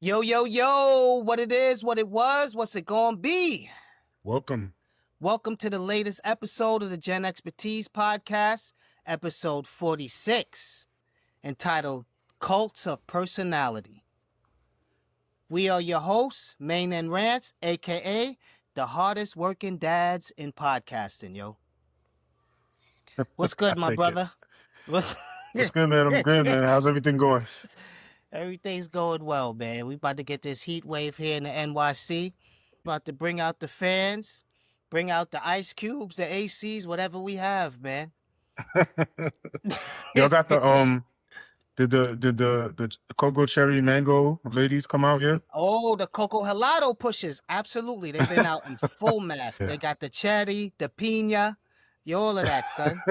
Yo, yo, yo, what it is, what it was, what's it gonna be? Welcome. Welcome to the latest episode of the Gen Expertise Podcast, episode 46, entitled Cults of Personality. We are your hosts, Main and Rants, aka the hardest working dads in podcasting, yo. What's good, my brother? What's good, man? I'm good, man. How's everything going? Everything's going well, man. We about to get this heat wave here in the NYC. About to bring out the fans, bring out the ice cubes, the ACs, whatever we have, man. Y'all got the cocoa cherry mango ladies come out yet? Oh, the coco helado pushes. Absolutely. They've been out in full mass. Yeah. They got the cherry, the piña, all of that, son.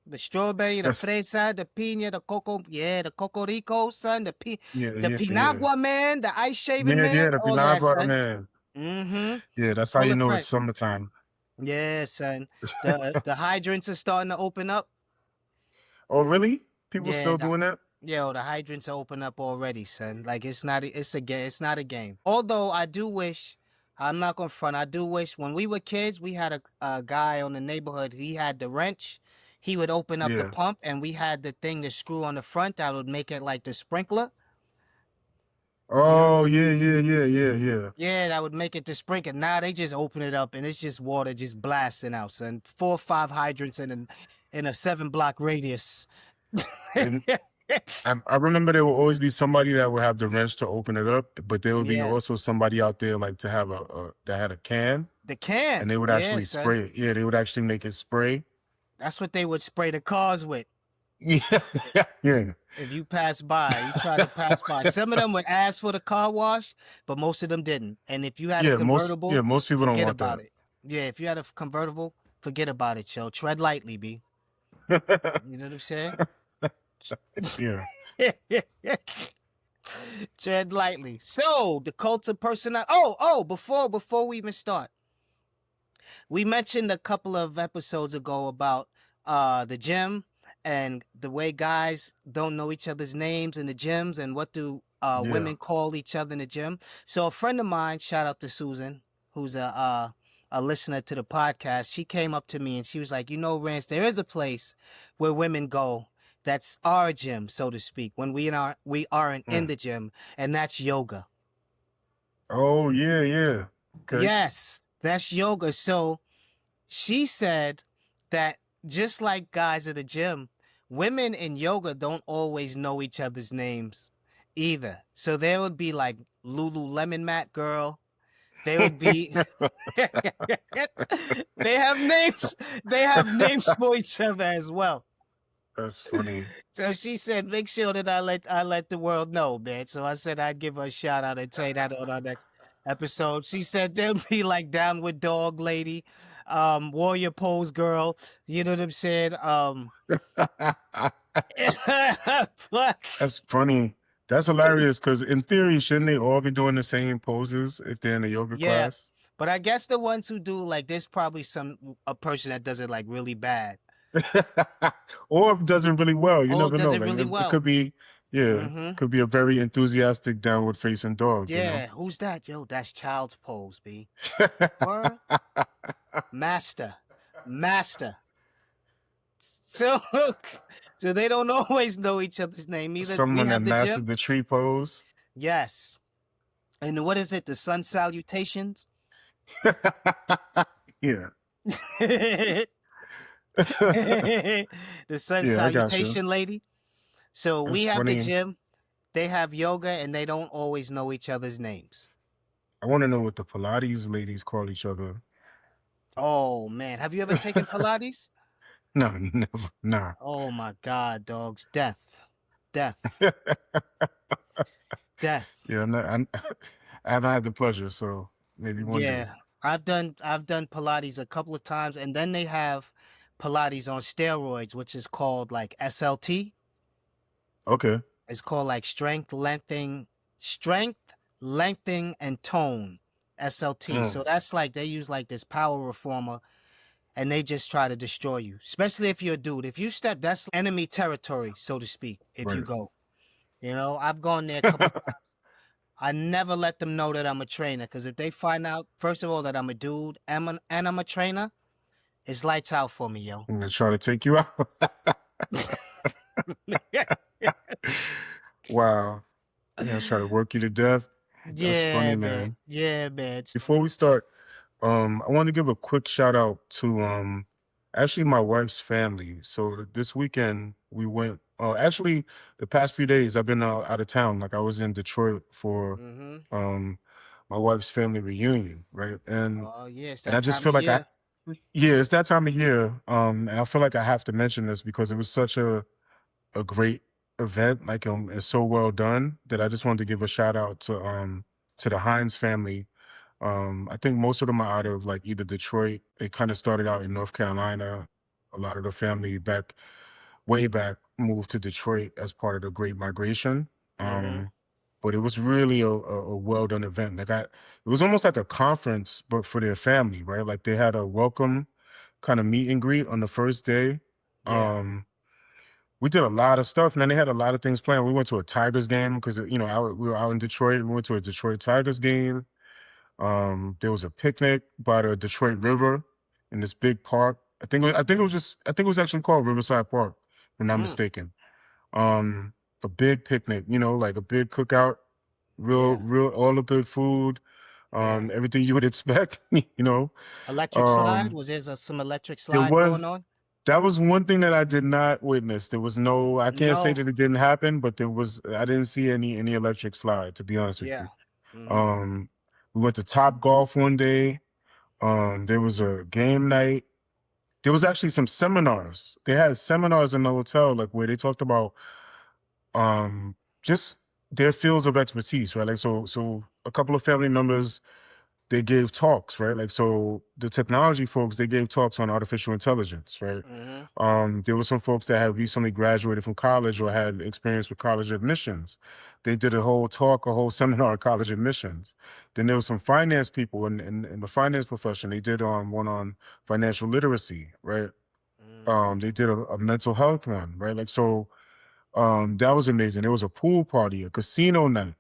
The strawberry, the fresa, the piña, the coco, the coco rico, son, the pinagua, man, the ice shaving, man. Yeah, the pinagua, man. Mm-hmm. Yeah, that's how you know it's summertime. Yeah, son. The hydrants are starting to open up. Oh, really? People still doing that? Yo, the hydrants are open up already, son. Like it's not a game. Although I do wish, I'm not gonna front, I do wish when we were kids, we had a guy on the neighborhood, he had the wrench. He would open up the pump, and we had the thing to screw on the front that would make it like the sprinkler. Oh, yeah. Yeah, that would make it the sprinkler. Now they just open it up, and it's just water just blasting out, son. 4 or 5 hydrants in a 7-block radius. I remember there will always be somebody that would have the wrench to open it up, but there would be also somebody out there like to have that had a can. The can. And they would actually spray it. Yeah, they would actually make it spray. That's what they would spray the cars with. Yeah. If you pass by, you try to pass by. Some of them would ask for the car wash, but most of them didn't. And if you had a convertible, most people don't want about that. it. Yeah, if you had a convertible, forget about it, yo. Tread lightly, B. You know what I'm saying? Yeah. Tread lightly. So the cult of personality. Before we even start, we mentioned a couple of episodes ago about the gym and the way guys don't know each other's names in the gyms and what do women call each other in the gym. So a friend of mine, shout out to Susan, who's a listener to the podcast, she came up to me and she was like, Rance, there is a place where women go that's our gym, so to speak, when we aren't in the gym, and that's yoga. Oh, yeah. Okay. Yes, that's yoga. So she said that just like guys at the gym, women in yoga don't always know each other's names either. So there would be like Lululemon mat girl. They would be they have names for each other as well. That's funny. So she said, make sure that I let the world know, man. So I said I'd give her a shout out and say that on our next episode. She said there'll be like downward dog lady, warrior pose girl. You know what I'm saying? That's funny. That's hilarious because in theory, shouldn't they all be doing the same poses if they're in a yoga class? But I guess the ones who do, like, there's probably a person that does it like really bad. Or does it really well. You never know. Like, really well. It could be, could be a very enthusiastic downward facing dog. Yeah, who's that? Yo, that's child's pose, B. Master. So they don't always know each other's name either. Someone that mastered the tree pose. Yes. And what is it? The sun salutations? Yeah. The sun salutation lady. So we have the gym, they have yoga, and they don't always know each other's names. I want to know what the Pilates ladies call each other. Oh man, have you ever taken Pilates? No, never. Nah. Oh my God, dogs, death. Death. Yeah, I haven't had the pleasure, so maybe one day. Yeah, I've done Pilates a couple of times, and then they have Pilates on steroids, which is called like SLT. Okay. It's called like strength, lengthening, and tone, SLT. So that's like they use like this power reformer, and they just try to destroy you, especially if you're a dude. If you step, that's enemy territory, so to speak. If you go, I've gone there a couple of times. I never let them know that I'm a trainer, because if they find out, first of all, that I'm a dude and I'm a trainer, it's lights out for me, yo. I'm gonna try to take you out. Wow. Yeah, I was trying to work you to death. That's funny, Yeah, man. man. Yeah, man. Before we start, I want to give a quick shout out to actually my wife's family. So this weekend we went. Actually, the past few days I've been out of town. Like I was in Detroit for Mm-hmm. um my wife's family reunion, right? Oh, yeah, it's And I that just time of feel like year. yeah, it's that time of year. And I feel like I have to mention this because it was such a great event. Like it's so well done that I just wanted to give a shout out to the Hines family. I think most of them are out of like either Detroit. It kind of started out in North Carolina. A lot of the family way back moved to Detroit as part of the Great Migration. Mm-hmm. But it was really a well done event. It was almost like a conference, but for their family, right? Like they had a welcome kind of meet and greet on the first day. Yeah. We did a lot of stuff, man. They had a lot of things planned. We went to a Tigers game because we were out in Detroit. We went to a Detroit Tigers game. There was a picnic by the Detroit River in this big park. I think it was actually called Riverside Park, if I'm not Mm. mistaken. Um, a big picnic, like a big cookout, Yeah. real all the good food, Yeah. everything you would expect, you know. Electric slide? Um, Was there some electric there slide going was on? that was one thing that I did not witness. There was no, I can't say No. that it didn't happen, but I didn't see any electric slide, to be honest with Yeah. you. Mm-hmm. Um, we went to Top Golf one day. There was a game night. There was actually some seminars. They had seminars in the hotel, like where they talked about just their fields of expertise, right? Like so a couple of family members, they gave talks, right? Like so the technology folks, they gave talks on artificial intelligence, right? Mm-hmm. There were some folks that had recently graduated from college or had experience with college admissions. They did a whole talk, a whole seminar on college admissions. Then there was some finance people in the finance profession. They did one on financial literacy, right? Mm. They did a mental health one, right? Like so that was amazing. There was a pool party, a casino night,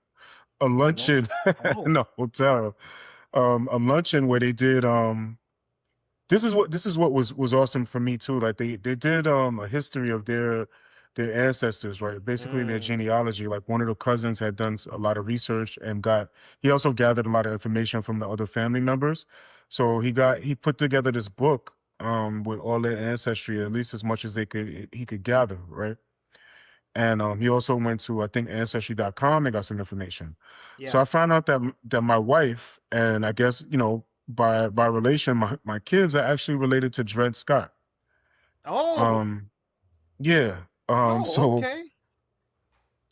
a Whoa. luncheon in Oh. the hotel, a luncheon where they did this is what was awesome for me too. Like they did a history of their ancestors, right? Basically their Mm. genealogy. Like one of the cousins had done a lot of research and he also gathered a lot of information from the other family members. So he put together this book with all their ancestry, at least as much as he could gather, right? And he also went to I think ancestry.com and got some information. So Yeah. I found out that my wife and I guess by relation my kids are actually related to Dred Scott. Oh. Um yeah. Oh, okay.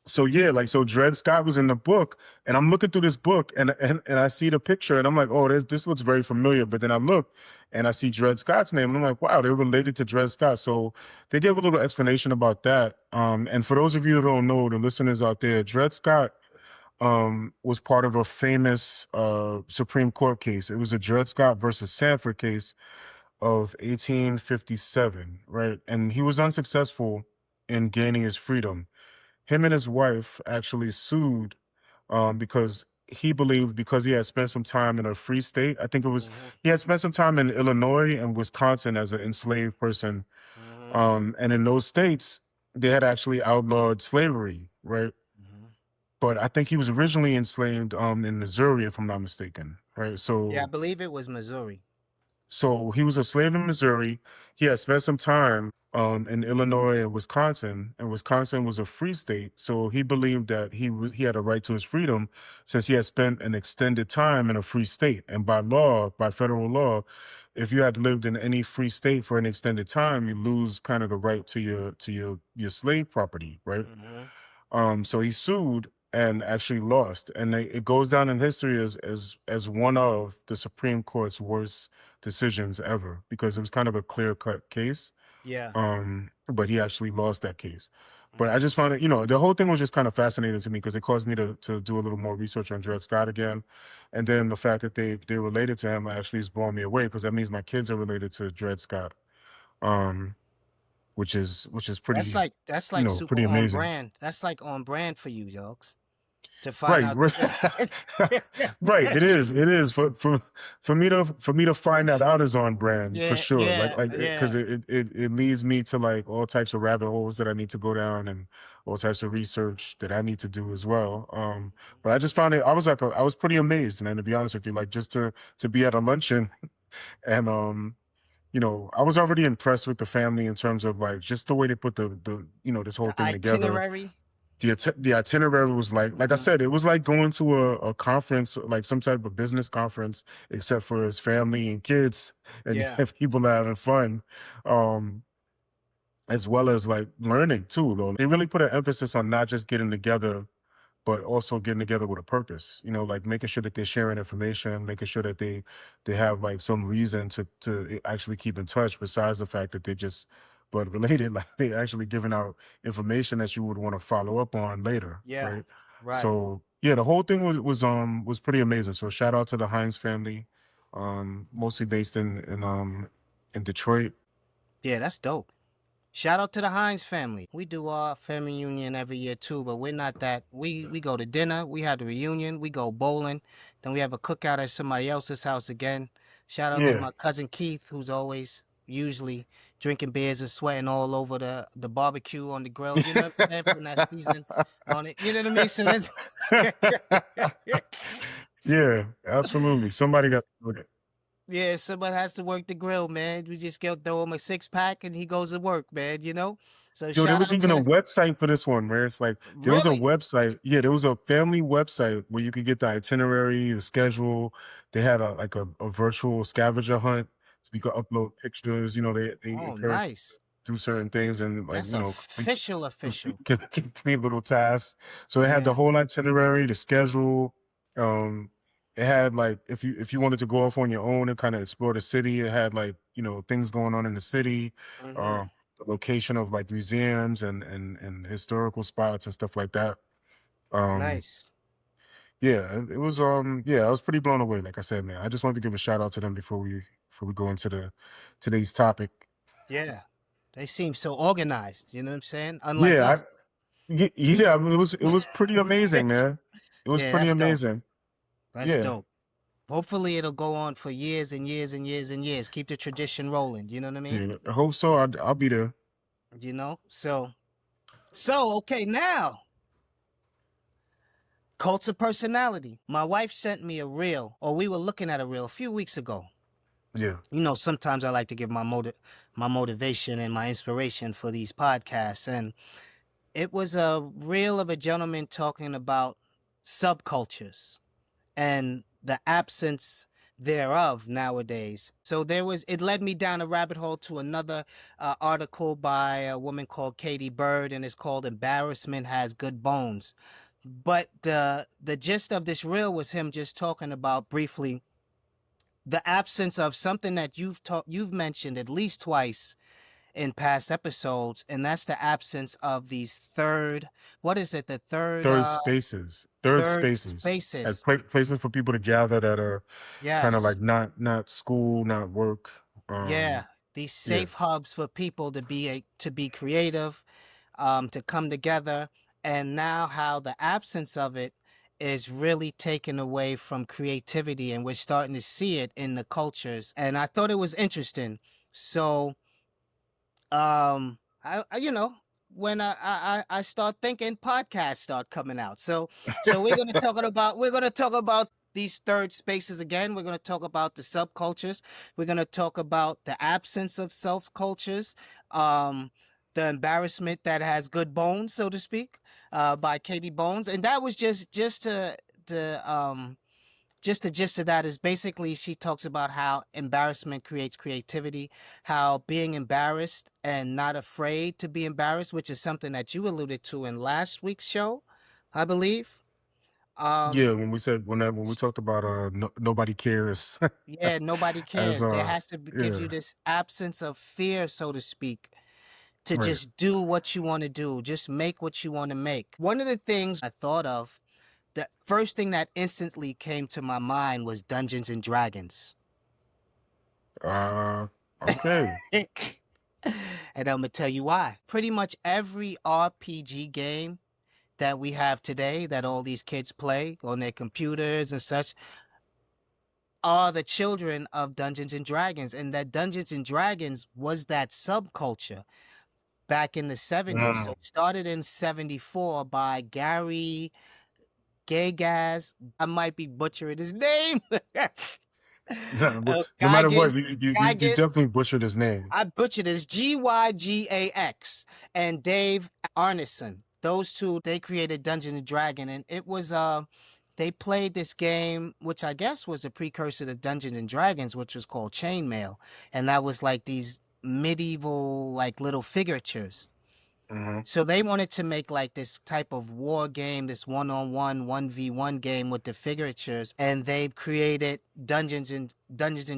So yeah, like so Dred Scott was in the book and I'm looking through this book and I see the picture and I'm like, oh, this looks very familiar. But then I look and I see Dred Scott's name and I'm like, wow, they're related to Dred Scott. So they gave a little explanation about that. And for those of you who don't know, the listeners out there, Dred Scott was part of a famous Supreme Court case. It was a Dred Scott versus Sanford case of 1857, right? And he was unsuccessful in gaining his freedom. Him and his wife actually sued because he believed because he had spent some time in a free state. I think it was Mm-hmm. he had spent some time in Illinois and Wisconsin as an enslaved person. Mm-hmm. And in those states, they had actually outlawed slavery, right? Mm-hmm. But I think he was originally enslaved in Missouri, if I'm not mistaken, right? Yeah, I believe it was Missouri. So he was a slave in Missouri. He had spent some time in Illinois and Wisconsin was a free state. So he believed that he had a right to his freedom since he had spent an extended time in a free state. And by law, by federal law, if you had lived in any free state for an extended time, you lose kind of the right to your slave property, right? Mm-hmm. So he sued and actually lost, and it goes down in history as one of the Supreme Court's worst decisions ever because it was kind of a clear cut case. Yeah. But he actually lost that case. But I Mm-hmm. just found it, the whole thing was just kind of fascinating to me because it caused me to do a little more research on Dred Scott again, and then the fact that they're related to him actually is blowing me away because that means my kids are related to Dred Scott, um, which is pretty That's like super pretty on amazing. brand. That's like on brand for you, dogs. to find Right, out. right. It is for me to find that out is on brand for Yeah, sure. Like yeah, like because yeah, it leads me to like all types of rabbit holes that I need to go down and all types of research that I need to do as well. But I just found it. I was pretty amazed, man. To be honest with you, like just to be at a luncheon and I was already impressed with the family in terms of like just the way they put the this whole the thing together. itinerary. The itinerary was like I Hmm. said, it was like going to a conference, like some type of business conference, except for his family and kids, and you Yeah, have people having fun, um, as well as like learning too. Though they really put an emphasis on not just getting together, but also getting together with a purpose. Like making sure that they're sharing information, making sure that they have like some reason to actually keep in touch besides the fact that they just but related, like they actually giving out information that you would want to follow up on later, yeah, right? right. So yeah, the whole thing was pretty amazing. So shout out to the Hines family, mostly based in Detroit. Yeah, that's dope. Shout out to the Hines family. We do our family reunion every year too, but we're not that. We go to dinner, we have the reunion, we go bowling, then we have a cookout at somebody else's house again. Shout out to Yeah. my cousin Keith, who's always usually drinking beers and sweating all over the barbecue on the grill. You know what I'm saying? Putting that season on it. You know what I mean? So that's Yeah, absolutely. Somebody got to do it. yeah, someone has to work the grill, man. We just go throw him a 6 pack and he goes to work, man. So Yo, there shout was out even a to website for this one where it's like there was a really. website. Yeah, there was a family website where you could get the itinerary, the schedule. They had a virtual scavenger hunt, so you could upload pictures. They Oh, encourage nice. do certain things and like That's official, official. complete little tasks. So it had the Yeah. whole itinerary, the schedule. Um, it had like if you wanted to go off on your own and kind of explore the city, it had like things going on in the city, Hmm. um, the location of like museums and historical spots and stuff like that. Um, Nice. yeah, yeah, I was pretty blown away. Like I said, man, I just wanted to give a shout out to them before we go into the today's topic. Yeah. They seem so organized. You know what I'm saying? Unlike Yeah, us. yeah, I mean, it was pretty amazing, man. It was Yeah, pretty that's dope. amazing. That's Yeah, dope. Hopefully it'll go on for years and years and years and years. Keep the tradition rolling. You know what I mean? yeah. I hope so. I'll be there. So okay, now cults of personality. My wife sent me a reel, or we were looking at a reel a few weeks ago. Yeah, Sometimes I like to give my motivation and my inspiration for these podcasts, and it was a reel of a gentleman talking about subcultures and the absence thereof nowadays. So it led me down a rabbit hole to another article by a woman called Katie Bird, and it's called "Embarrassment Has Good Bones." But the gist of this reel was him just talking about briefly the absence of something that you've mentioned at least twice in past episodes, and that's the absence of these what is it, the third third spaces as spaces. places for people to gather that are kind of Yes. like not school, not work. Yeah, these Yeah, safe hubs for people to be creative, to come together, and now how the absence of it is really taken away from creativity, and we're starting to see it in the cultures. And I thought it was interesting. So, when I start thinking, podcasts start coming out. So we're gonna talk about these third spaces again. We're gonna talk about the subcultures. We're gonna talk about the absence of self cultures, the embarrassment that has good bones, so to speak, by Katie Bones, and that was just the gist of that is basically she talks about how embarrassment creates creativity, how being embarrassed and not afraid to be embarrassed, which is something that you alluded to in last week's show, I believe. yeah. Um, When we talked about nobody cares yeah, nobody as cares. There has to give yeah, you this absence of fear, so to speak, to right. just do what you want to do, just make what you want to make. One of the things I thought of, the first thing that instantly came to my mind was Dungeons and Dragons. Uh, okay. And I'm gonna tell you why. Pretty much every RPG game that we have today, that all these kids play on their computers and such, are the children of Dungeons and Dragons, and that Dungeons and Dragons was that subculture back in the 70s. So Mm. it started in 74 by Gary Gygax. I might be butchering his name. No matter what, Gygax, you Gygax. definitely butchered his name. I butchered it. It's Gygax and Dave Arneson. Those two, they created Dungeons and Dragon, and it was they played this game, which I guess was a precursor to Dungeons and Dragons, which was called Chainmail, and that was like these medieval like little figures. Hmm. So they wanted to make like this type of war game, this one-on-one, 1v1 game with the figures, and they created Dungeons and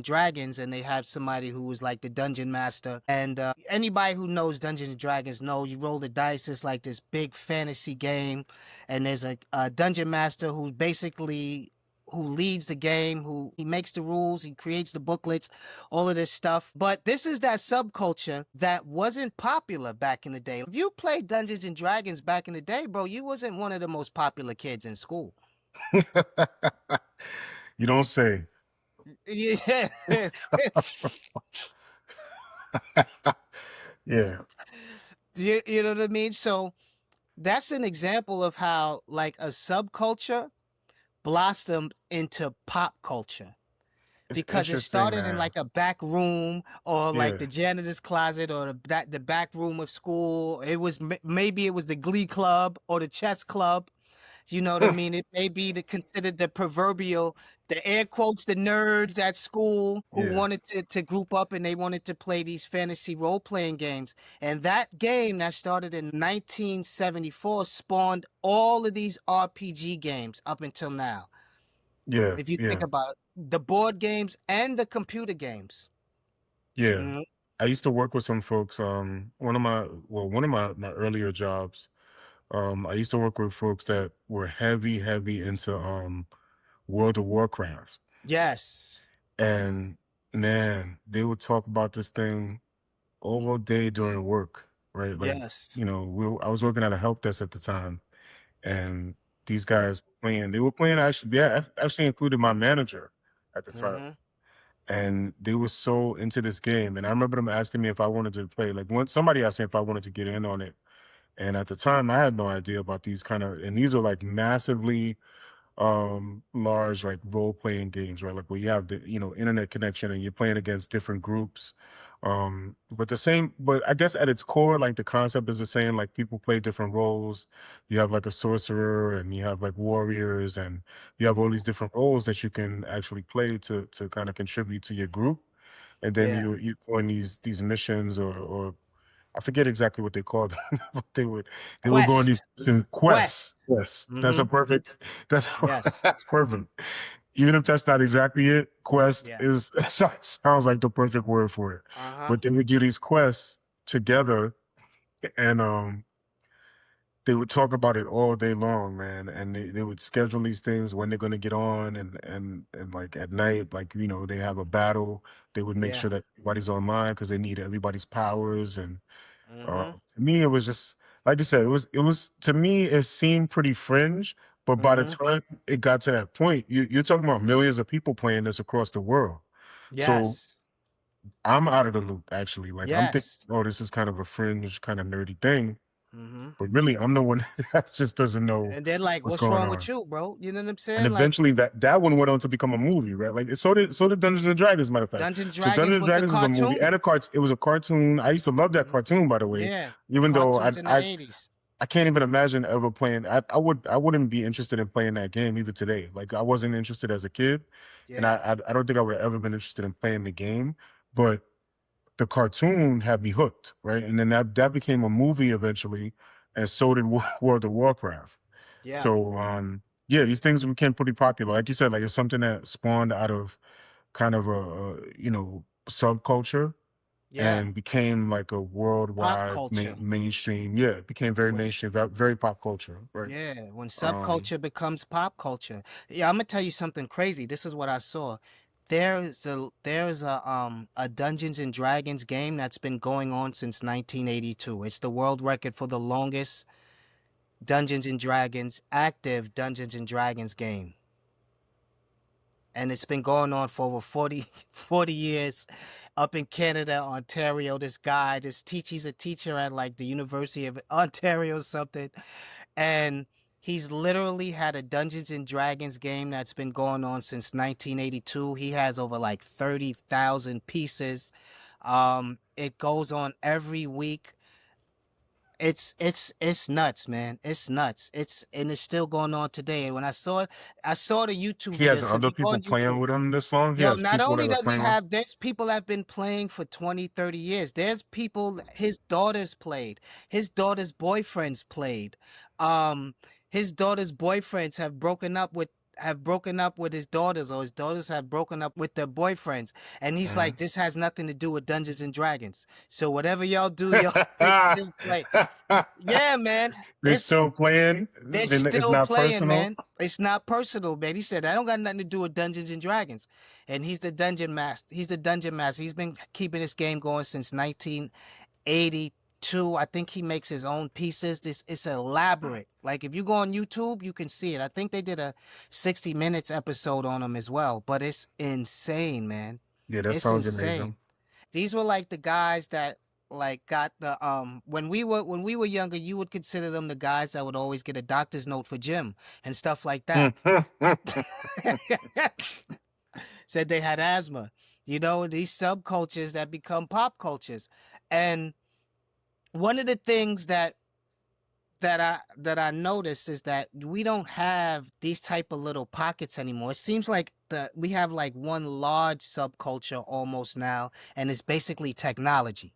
Dragons, and they had somebody who was like the dungeon master. And anybody who knows Dungeons and Dragons knows you roll the dice. It's like this big fantasy game, and there's a dungeon master who leads the game, who he makes the rules, he creates the booklets, all of this stuff. But this is that subculture that wasn't popular back in the day. If you played Dungeons and Dragons back in the day, bro, you wasn't one of the most popular kids in school. You don't say. Yeah. Yeah. You know what I mean? So that's an example of how like a subculture blossomed into pop culture. It's Because it interesting, started in man. like a back room or like Yeah. the janitor's closet or the back room of school. It was maybe it was the glee club or the chess club. You know what I mean? It may be considered the proverbial, the air quotes, the nerds at school who Yeah. wanted to group up and they wanted to play these fantasy role playing games. And that game that started in 1974 spawned all of these RPG games up until now. Yeah. If you think Yeah. about it, the board games and the computer games. Yeah. Mhm. I used to work with some folks. One of my earlier jobs, I used to work with folks that were heavy into World of Warcraft. Yes. And man, they would talk about this thing all day during work, right? Like, Yes. I was working at a help desk at the time, and these guys they were playing actually, yeah, actually included my manager at the time. Mhm. And they were so into this game. And I remember them asking me if I wanted to play. Like when somebody asked me if I wanted to get in on it. And at the time I had no idea about these and these are like massively large like role playing games, right? Like where you have the internet connection and you're playing against different groups. But I guess at its core, like the concept is the same. Like people play different roles. You have like a sorcerer and you have like warriors and you have all these different roles that you can actually play to kind of contribute to your group. And then Yeah. you go on these missions, or I forget exactly what they called them, but they would go on these Quest. quests. Yes, that's a Mhm. perfect. That's Yes. that's perfect. Even if that's not exactly it, quest Yeah. is sounds like the perfect word for it. Uh-huh. But they would do these quests together, and they would talk about it all day long, man. And they would schedule these things when they're gonna get on, and like at night, like they have a battle. They would make Yeah. sure that everybody's online because they need everybody's powers. And Mhm. to me, it was just like you said. It was to me. It seemed pretty fringe, but by the Mhm. time it got to that point, you're talking about millions of people playing this across the world. So Yes. I'm out of the loop, actually. Like I'm thinking, Yes. oh, this is kind of a fringe, kind of nerdy thing, Mhm. but really, I'm the one that just doesn't know And they're like, what's "What's going wrong with on. you, bro?" You know what I'm And saying? Like eventually, that one went on to become a movie, right? Like so did Dungeons and Dragons, matter of fact. Dungeons So Dragons Dungeons and was the Dragons is a movie cartoon. and a It was a cartoon. I used to love that Mhm. cartoon, by the way. Yeah. The Even though cartoons in the 80s. I can't even imagine ever playing. I wouldn't be interested in playing that game even today. Like I wasn't interested as a kid, and Yeah. I don't think I would have ever been interested in playing the game. But the cartoon had me hooked, right? And then that became a movie eventually, and so did World of Warcraft. Yeah. So yeah, these things became pretty popular. Like you said, like it's something that spawned out of kind of a subculture Yeah. and became like a Pop worldwide culture. mainstream. Yeah, it became very When mainstream, very pop culture, right? Yeah, when Um, subculture becomes pop culture. Yeah, I'm gonna tell you something crazy. This is what I saw. There's a Dungeons and Dragons game that's been going on since 1982. It's the world record for the longest Dungeons and Dragons, active Dungeons and Dragons game. And it's been going on for over 40 years up in Canada, Ontario. This guy, he's a teacher at like the University of Ontario or something. And he's literally had a Dungeons and Dragons game that's been going on since 1982. He has over like 30,000 pieces. It goes on every week. It's nuts, man. It's nuts. It's still going on today. And when I saw the YouTube He video. has So if other you go people on YouTube, playing with him this long. He yo, has not people only that are does he playing with. have, there's people that have been playing for 20, 30 years. There's people, his daughters played. His daughter's boyfriends played. Um, his daughter's boyfriends have broken up with his daughters, or his daughters have broken up with their boyfriends. And he's like, this has nothing to do with Dungeons and Dragons. So whatever y'all do, y'all can still play. Yeah, man. They're still playing. They're Then it's still not playing, personal. man. It's not personal, man. He said, I don't got nothing to do with Dungeons and Dragons. And he's the dungeon master. He's the dungeon master. He's been keeping this game going since 1982. I think he makes his own pieces. It's elaborate. Like if you go on YouTube, you can see it. I think they did a 60 Minutes episode on him as well. But it's insane, man. Yeah, that It's sounds insane. amazing. These were like the guys that like got the when we were younger, you would consider them the guys that would always get a doctor's note for gym and stuff like that. Said they had asthma. You know, these subcultures that become pop cultures. And one of the things that I noticed is that we don't have these type of little pockets anymore. It seems like we have like one large subculture almost now, and it's basically technology.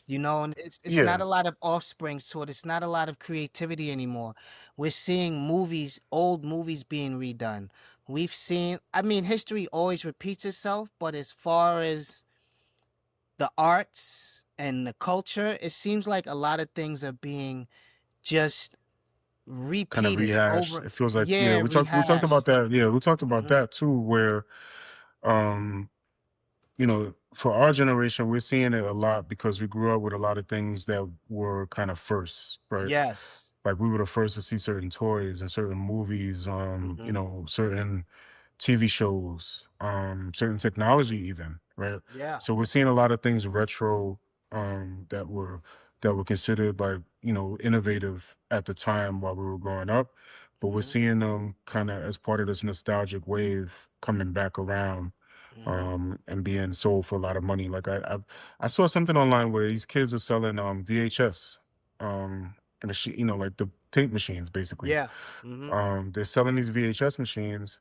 You know, and it's not Yeah, a lot of offspring to it. It's not a lot of creativity anymore. We're seeing movies, old movies being redone. We've seen, I mean, history always repeats itself, but as far as the arts and the culture, it seems like a lot of things are being just kind of repeated rehashed. over. It feels like, yeah, Yeah, we talked about rehashed. that. Yeah, we talked about Hmm. that too, where um for our generation, we're seeing it a lot because we grew up with a lot of things that were kind of first, right? Yes. Like we were the first to see certain toys and certain movies, Hmm. certain TV shows, certain technology even, right? Yeah. So we're seeing a lot of things retro that were considered like, innovative at the time while we were growing up. But we're Hmm. seeing them kind of as part of this nostalgic wave coming back around Hmm. and being sold for a lot of money. Like I saw something online where these kids are selling VHS and like the tape machines basically. Yeah. Hmm. They're selling these VHS machines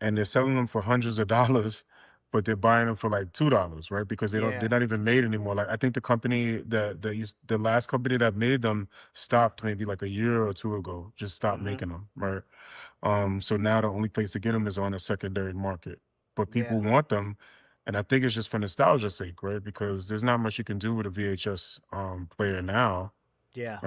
and they're selling them for hundreds of dollars, but they're buying them for like $2, right? Because they're Yeah. not even made anymore. Like I think the company the last company that made them stopped maybe like a year or two ago, just stopped Hmm. making them, right? So now the only place to get them is on a secondary market. But Yeah. people want them, and I think it's just for nostalgia's sake, right? Because there's not much you can do with a VHS player now. Yeah.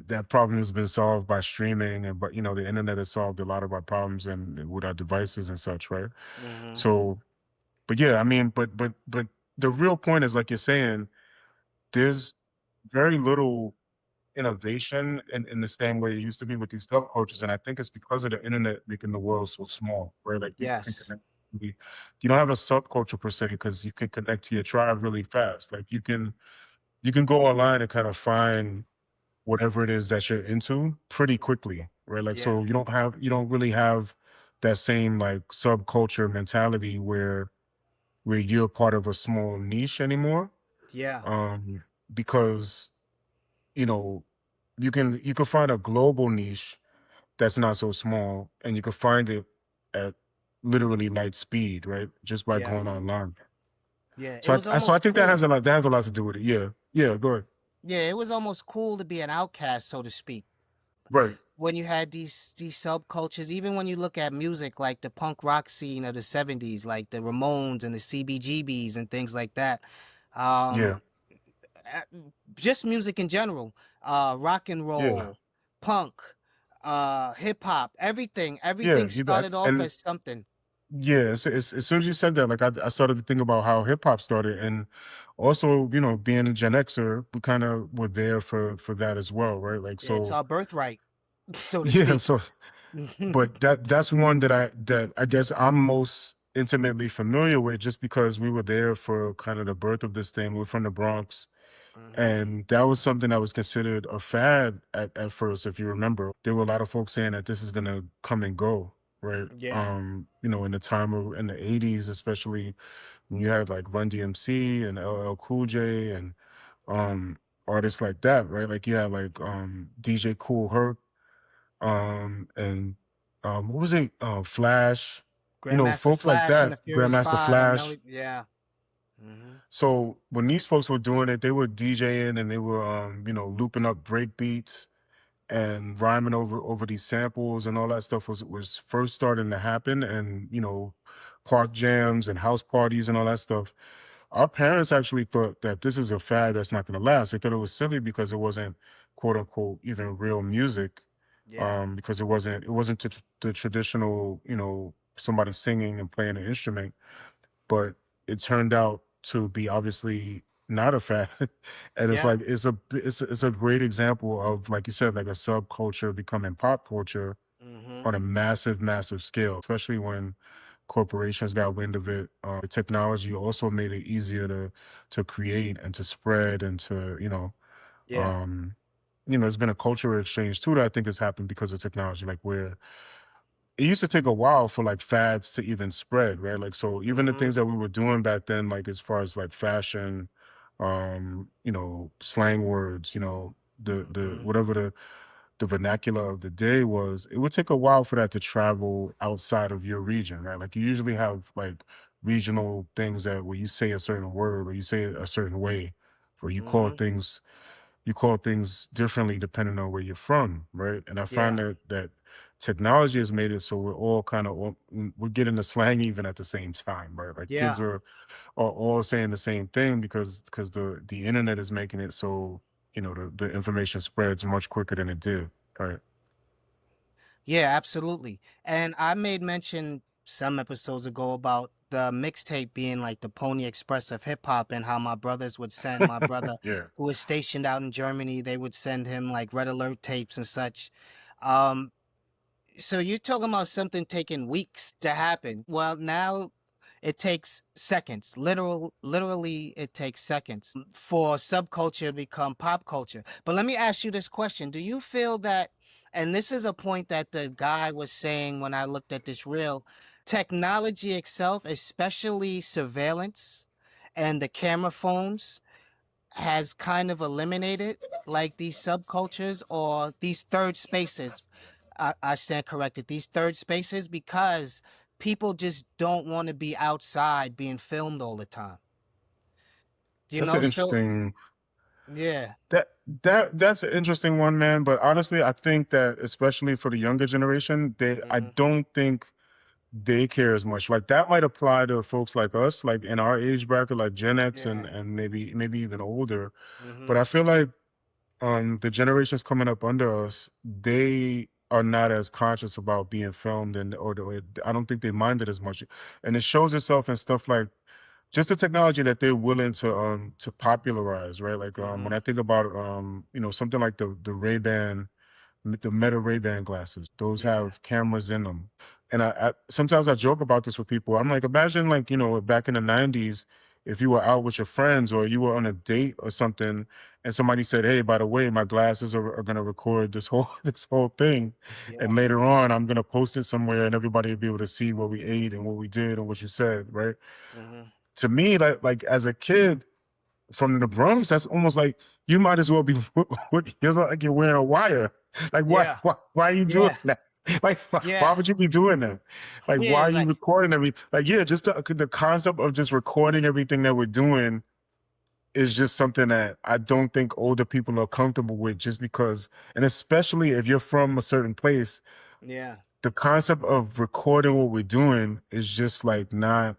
That problem has been solved by streaming, and but the internet has solved a lot of our problems and with our devices and such, right? Hmm. So, but yeah, I mean, but the real point is like you're saying, there's very little innovation in the same way it used to be with these subcultures, and I think it's because of the internet making the world so small, where like people can Yes. connect. You don't have a subculture per se because you can connect to your tribe really fast. Like you can go online and kind of find whatever it is that you're into pretty quickly, right? Like Yeah. so you don't really have that same like subculture mentality where you're part of a small niche anymore. Yeah. Um, because you know, you can find a global niche that's not so small, and you can find it at literally light speed, right? Just by Yeah. going online. Yeah. It So was I almost think that cool. has a lot to do with it. Yeah, yeah. Go ahead. Yeah, it was almost cool to be an outcast, so to speak. Right. When you had these subcultures, even when you look at music like the punk rock scene of the 70s, like the Ramones and the CBGBs and things like that. Yeah. Um, uh, just music in general, rock and Yeah. roll, punk, hip hop, everything Yeah. everything You got started off and as something. Yeah, as soon as you said that, like I started to think about how hip hop started, and also, being a Gen Xer, we kind of were there for that as well, right? Like, It's so our birthright, so to yeah, speak. so but that's one that I guess I'm most intimately familiar with, just because we were there for kind of the birth of this thing. We're from the Bronx, Hmm. and that was something that was considered a fad at first. If you remember, there were a lot of folks saying that this is gonna come and go, right? Yeah, In the time of in the '80s, especially when you had like Run DMC and LL Cool J and um artists like that, right? Like you had like DJ Cool Herc, and what was it? Flash, Grandmaster folks like Flash and that, the Furious Grandmaster Five and Flash. Melly. Yeah. Hmm. So when these folks were doing it, they were DJing and they were looping up break beats and rhyming over these samples, and all that stuff was first starting to happen, and park jams and house parties and all that stuff. Our parents actually thought that this is a fad that's not going to last. They thought it was silly because it wasn't quote unquote even real music, Yeah. because it wasn't the traditional, somebody singing and playing an instrument. But it turned out to be obviously not a fad, and it's Yeah. like it's a great example of, like you said, like a subculture becoming pop culture Hmm. on a massive, massive scale, especially when corporations got wind of it. The technology also made it easier to create and to spread and to, Yeah. um, it's been a cultural exchange too that I think has happened because of technology. Like where it used to take a while for like fads to even spread, right? Like so even the Hmm. things that we were doing back then, like as far as like fashion, slang words, the Hmm. whatever the vernacular of the day was, it would take a while for that to travel outside of your region, right? Like you usually have like regional things that where you say a certain word or you say it a certain way, or Hmm. you call things differently depending on where you're from, right? And I find Yeah. that technology has made it so we're all kind of we're getting the slang even at the same time, right? Like kids Yeah. are all saying the same thing because the internet is making it so the information spreads much quicker than it did, right? Yeah, absolutely. And I made mention some episodes ago about the mixtape being like the Pony Express of hip hop, and how my brothers would send my brother Yeah. who was stationed out in Germany, they would send him like red alert tapes and such. Um, so you're talking about something taking weeks to happen. Well, now it takes seconds. Literally it takes seconds for subculture to become pop culture. But let me ask you this question. Do you feel that, and this is a point that the guy was saying when I looked at this reel, technology itself, especially surveillance and the camera phones, has kind of eliminated like these subcultures or these third spaces. I stand corrected. These third spaces, because people just don't want to be outside being filmed all the time. You That's know, an so interesting yeah. that that's an interesting one, man. But honestly, I think that especially for the younger generation, I Hmm. don't think they care as much. Like that might apply to folks like us, like in our age bracket, like Gen X and Yeah. and maybe even older. But Hmm. I feel like the generations coming up under us, they are not as conscious about being filmed, and I don't think they mind it as much. And it shows itself in stuff like just the technology that they're willing to popularize, right? Like when Hmm. I think about something like the Ray-Ban, the Meta Ray-Ban glasses, those Yeah. have cameras in them. And I sometimes I joke about this with people. I'm like, imagine like, back in the 90s, if you were out with your friends or you were on a date or something, and somebody said, "Hey, by the way, my glasses are gonna record this whole this whole thing. Yeah. And later on I'm gonna post it somewhere and everybody will be able to see what we ate and what we did and what you said," right? Hmm. To me, like as a kid from the Bronx, that's almost like you might as well be it's like you're wearing a wire. Like Yeah. why are you doing Yeah. that? Like Yeah. why would you be doing that? Like why Yeah. are you Like, recording everything? Like yeah, just the concept of just recording everything that we're doing is just something that I don't think older people are comfortable with, just because, and especially if you're from a certain place, yeah. the concept of recording what we're doing is just like not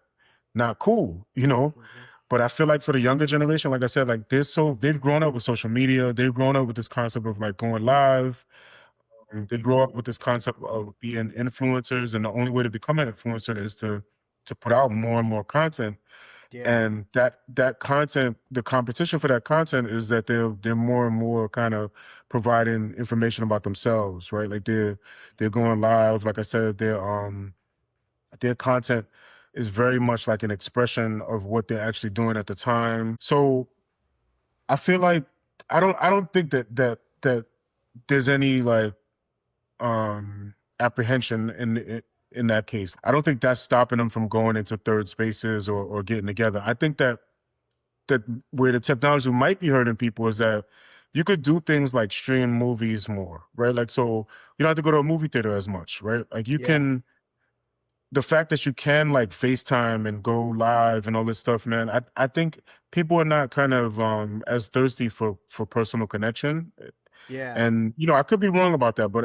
cool, Hmm. But I feel like for the younger generation, like I said, like they've grown up with social media, they've grown up with this concept of like going live, they grow up with this concept of being influencers, and the only way to become an influencer is to put out more and more content. Yeah. And that content, the competition for that content is that they're more and more kind of providing information about themselves, right? Like they're going live. Like I said, their content is very much like an expression of what they're actually doing at the time. So I feel like I don't think that there's any like apprehension in that case. I don't think that's stopping them from going into third spaces or getting together. I think that where the technology might be hurting people is that you could do things like stream movies more, right? Like so you don't have to go to a movie theater as much, right? Like you Yeah. can the fact that you can like FaceTime and go live and all this stuff, man, I think people are not kind of as thirsty for personal connection. Yeah. And I could be wrong about that, but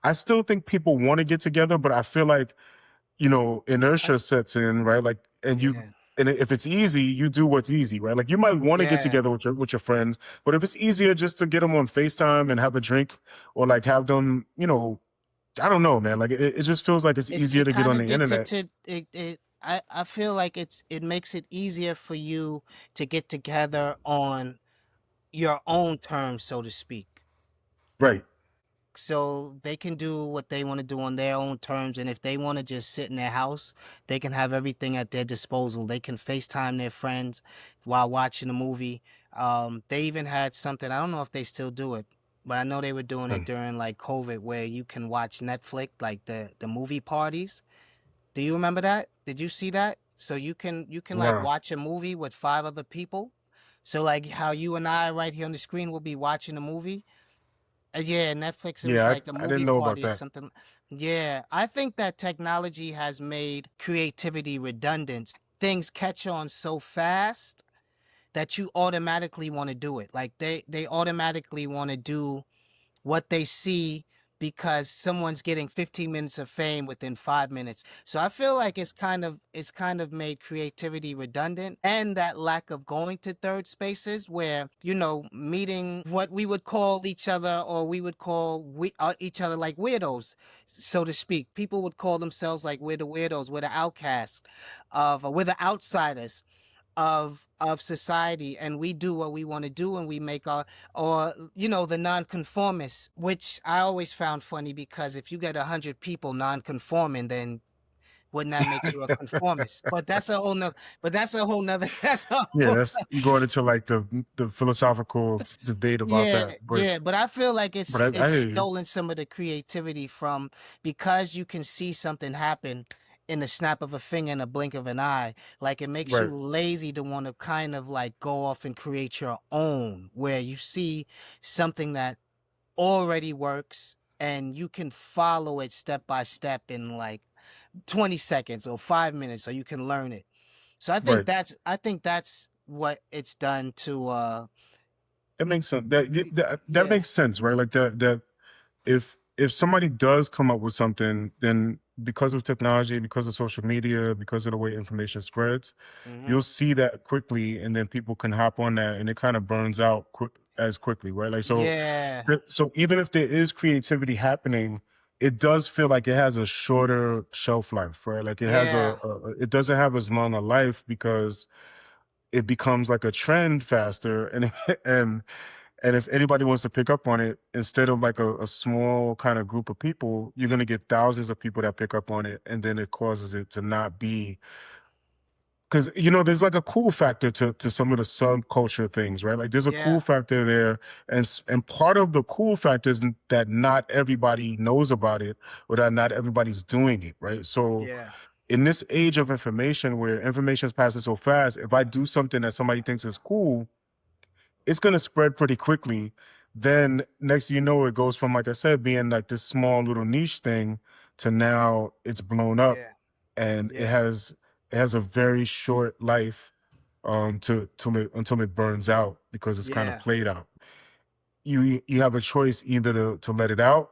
I still think people want to get together, but I feel like I, inertia sets in, right? Like, yeah. and if it's easy, you do what's easy, right? Like, you might want to get Yeah. together with your friends, but if it's easier just to get them on FaceTime and have a drink, or like have them, I don't know, man. Like, it just feels like it's easier It to get kind on of the gets internet, into I feel like it makes it easier for you to get together on your own terms, so to speak. right? So they can do what they want to do on their own terms, and if they want to just sit in their house, they can have everything at their disposal. They can FaceTime their friends while watching a movie. They even had something, I don't know if they still do it, but I know they were doing it Hmm. during like COVID, where you can watch Netflix, like the movie parties. Do you remember that? Did you see that? So you can like No, watch a movie with five other people. So like how you and I right here on the screen will be watching a movie. Yeah, Netflix, it was yeah, like a I didn't movie know about party or that. something. Yeah, I think that technology has made creativity redundant. Things catch on so fast that you automatically want to do it. Like they automatically want to do what they see because someone's getting 15 minutes of fame within 5 minutes. So I feel like it's kind of made creativity redundant, and that lack of going to third spaces where, meeting what we would call each other, or we would call each other like weirdos, so to speak. People would call themselves like we're the weirdos, we're the outcasts we're the outsiders of society, and we do what we want to do, and we make our, or the nonconformists, which I always found funny, because if you get 100 people nonconforming, then wouldn't that make you a conformist? But that's a whole nother, that's a Yeah, whole, that's you going into like the philosophical debate about yeah, that, yeah, but I feel like but it's I hear you. stolen some of the creativity from, because you can see something happen in the snap of a finger and a blink of an eye. Like, it makes you Right, lazy to want to kind of like go off and create your own, where you see something that already works and you can follow it step by step in like 20 seconds or 5 minutes, so you can learn it. So right. I think that's what it's done to That makes sense. That yeah. makes sense, right? Like that if somebody does come up with something, then because of technology, because of social media, because of the way information spreads, Mhm. you'll see that quickly, and then people can hop on that, and it kind of burns out as quickly, right? Like so, Yeah. so even if there is creativity happening, it does feel like it has a shorter shelf life, right? Like it has Yeah. it doesn't have as long a life because it becomes like a trend faster, and and if anybody wants to pick up on it, instead of like a small kind of group of people, you're going to get thousands of people that pick up on it. And then it causes it to not be, because, there's like a cool factor to some of the subculture things, right? Like there's a cool Yeah. factor there. And part of the cool factor is that not everybody knows about it, or that not everybody's doing it, right? So Yeah. in this age of information where information is passing so fast, if I do something that somebody thinks is cool, it's gonna spread pretty quickly. Then next thing you know, it goes from, like I said, being like this small little niche thing to now it's blown up, Yeah. and it Yeah. has a very short life to until it burns out because it's kind of Yeah. played out. You have a choice either to let it out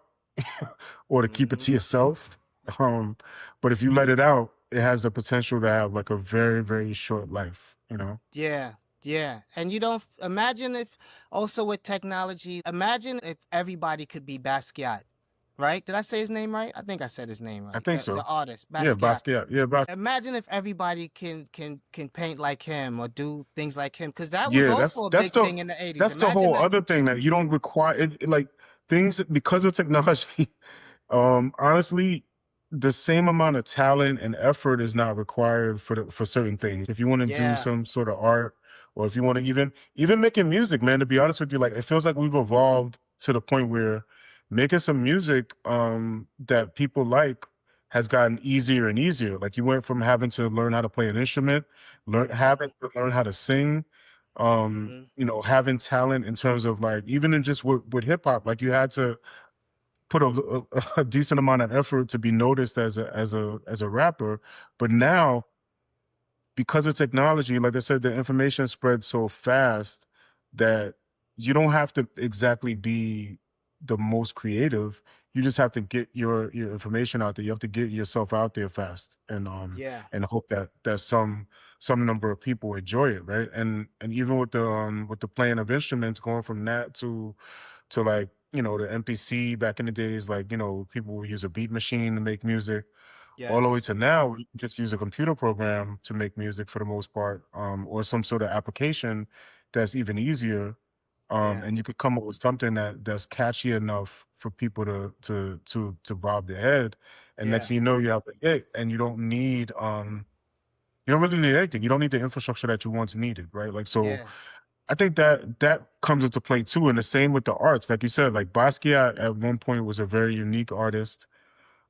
or to keep it Mhm. to yourself. Um, but if you let it out, it has the potential to have like a very, very short life, you know? Yeah. Yeah. And you don't imagine if, also with technology, imagine if everybody could be Basquiat. right? Did I say his name right? I think I said his name I right. think The so. artist, Yeah, Basquiat. Basquiat. Yeah, Imagine if everybody can paint like him or do things like him, because that was Yeah, also a that's big the thing in the 80s. that's the Imagine whole that. other thing that you don't require like things because of technology. Honestly, the same amount of talent and effort is not required for certain things. If you want to do Yeah. some sort of art, or if you want to even making music, man, to be honest with you, like it feels like we've evolved to the point where making some music that people like has gotten easier and easier. Like you went from having to learn how to play an instrument, having Mhm. to learn how to sing, Mhm. having talent in terms of like even in just with hip hop, like you had to put a decent amount of effort to be noticed as a rapper. But now, because of technology, like I said, the information spreads so fast that you don't have to exactly be the most creative. You just have to get your information out there. You have to get yourself out there fast, Yeah. and hope that some number of people enjoy it, right? And even with the playing of instruments, going from that to like the MPC back in the days, like people would use a beat machine to make music, all the way Yes. to now you just use a computer program to make music for the most part, or some sort of application that's even easier, Yeah. and you could come up with something that's catchy enough for people to bob their head, and next Yeah. thing you know you have a hit, and you don't really need anything. You don't need the infrastructure that you once needed, right? Like so, Yeah. I think that comes into play too, and the same with the arts, like you said, like Basquiat at one point was a very unique artist,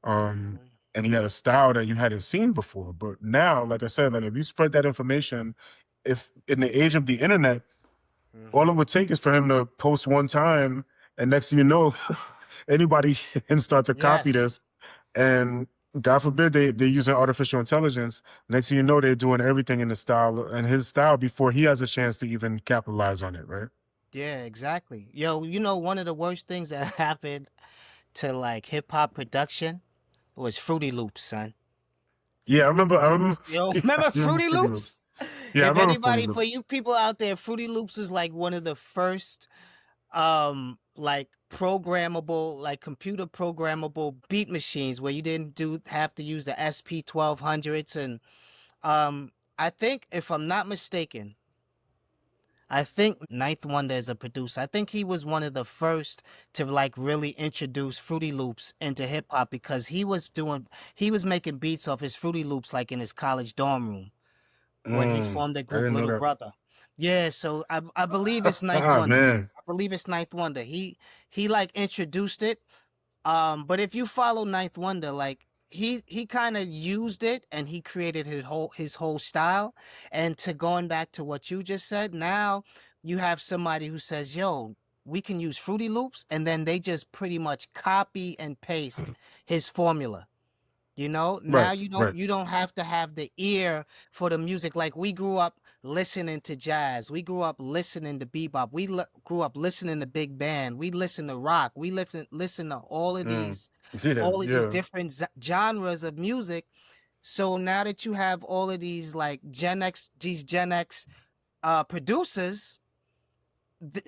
Mhm. and he had a style that you hadn't seen before. But now, like I said, like if you spread that information, if in the age of the internet, all it Mhm. would take is for him to post one time, and next thing you know, anybody can start to copy Yes. this. And God forbid they're using artificial intelligence. Next thing you know, they're doing everything in his style before he has a chance to even capitalize on it, right? Yeah, exactly. Yo, one of the worst things that happened to like hip hop production was Fruity Loops, son. Yeah, I remember Yo, I remember remember Fruity Fruity Loops. Loops? Yeah, I If remember Fruity anybody, Loops. for you people out there, Fruity Loops was like one of the first like programmable, like computer programmable beat machines where you didn't do have to use the SP 1200s. And I think, if I'm not mistaken, I think Ninth Wonder is a producer. I think he was one of the first to like really introduce Fruity Loops into hip hop, because he was making beats off his Fruity Loops like in his college dorm room when he formed the I group didn't know Little that. Brother. Yeah, so I believe it's Ninth Ah, Wonder. man. I believe it's Ninth Wonder. He like introduced it. But if you follow Ninth Wonder, like he kind of used it and he created his whole style. And to going back to what you just said, now you have somebody who says, "Yo, we can use Fruity Loops," and then they just pretty much copy and paste his formula. Now Right, you don't right. you don't have to have the ear for the music. Like, we grew up listening to jazz. We grew up listening to bebop. Grew up listening to big band. We listen to rock. We listen to all of Mm. these Yeah, all of these yeah. different genres of music. So now that you have all of these like Gen X producers,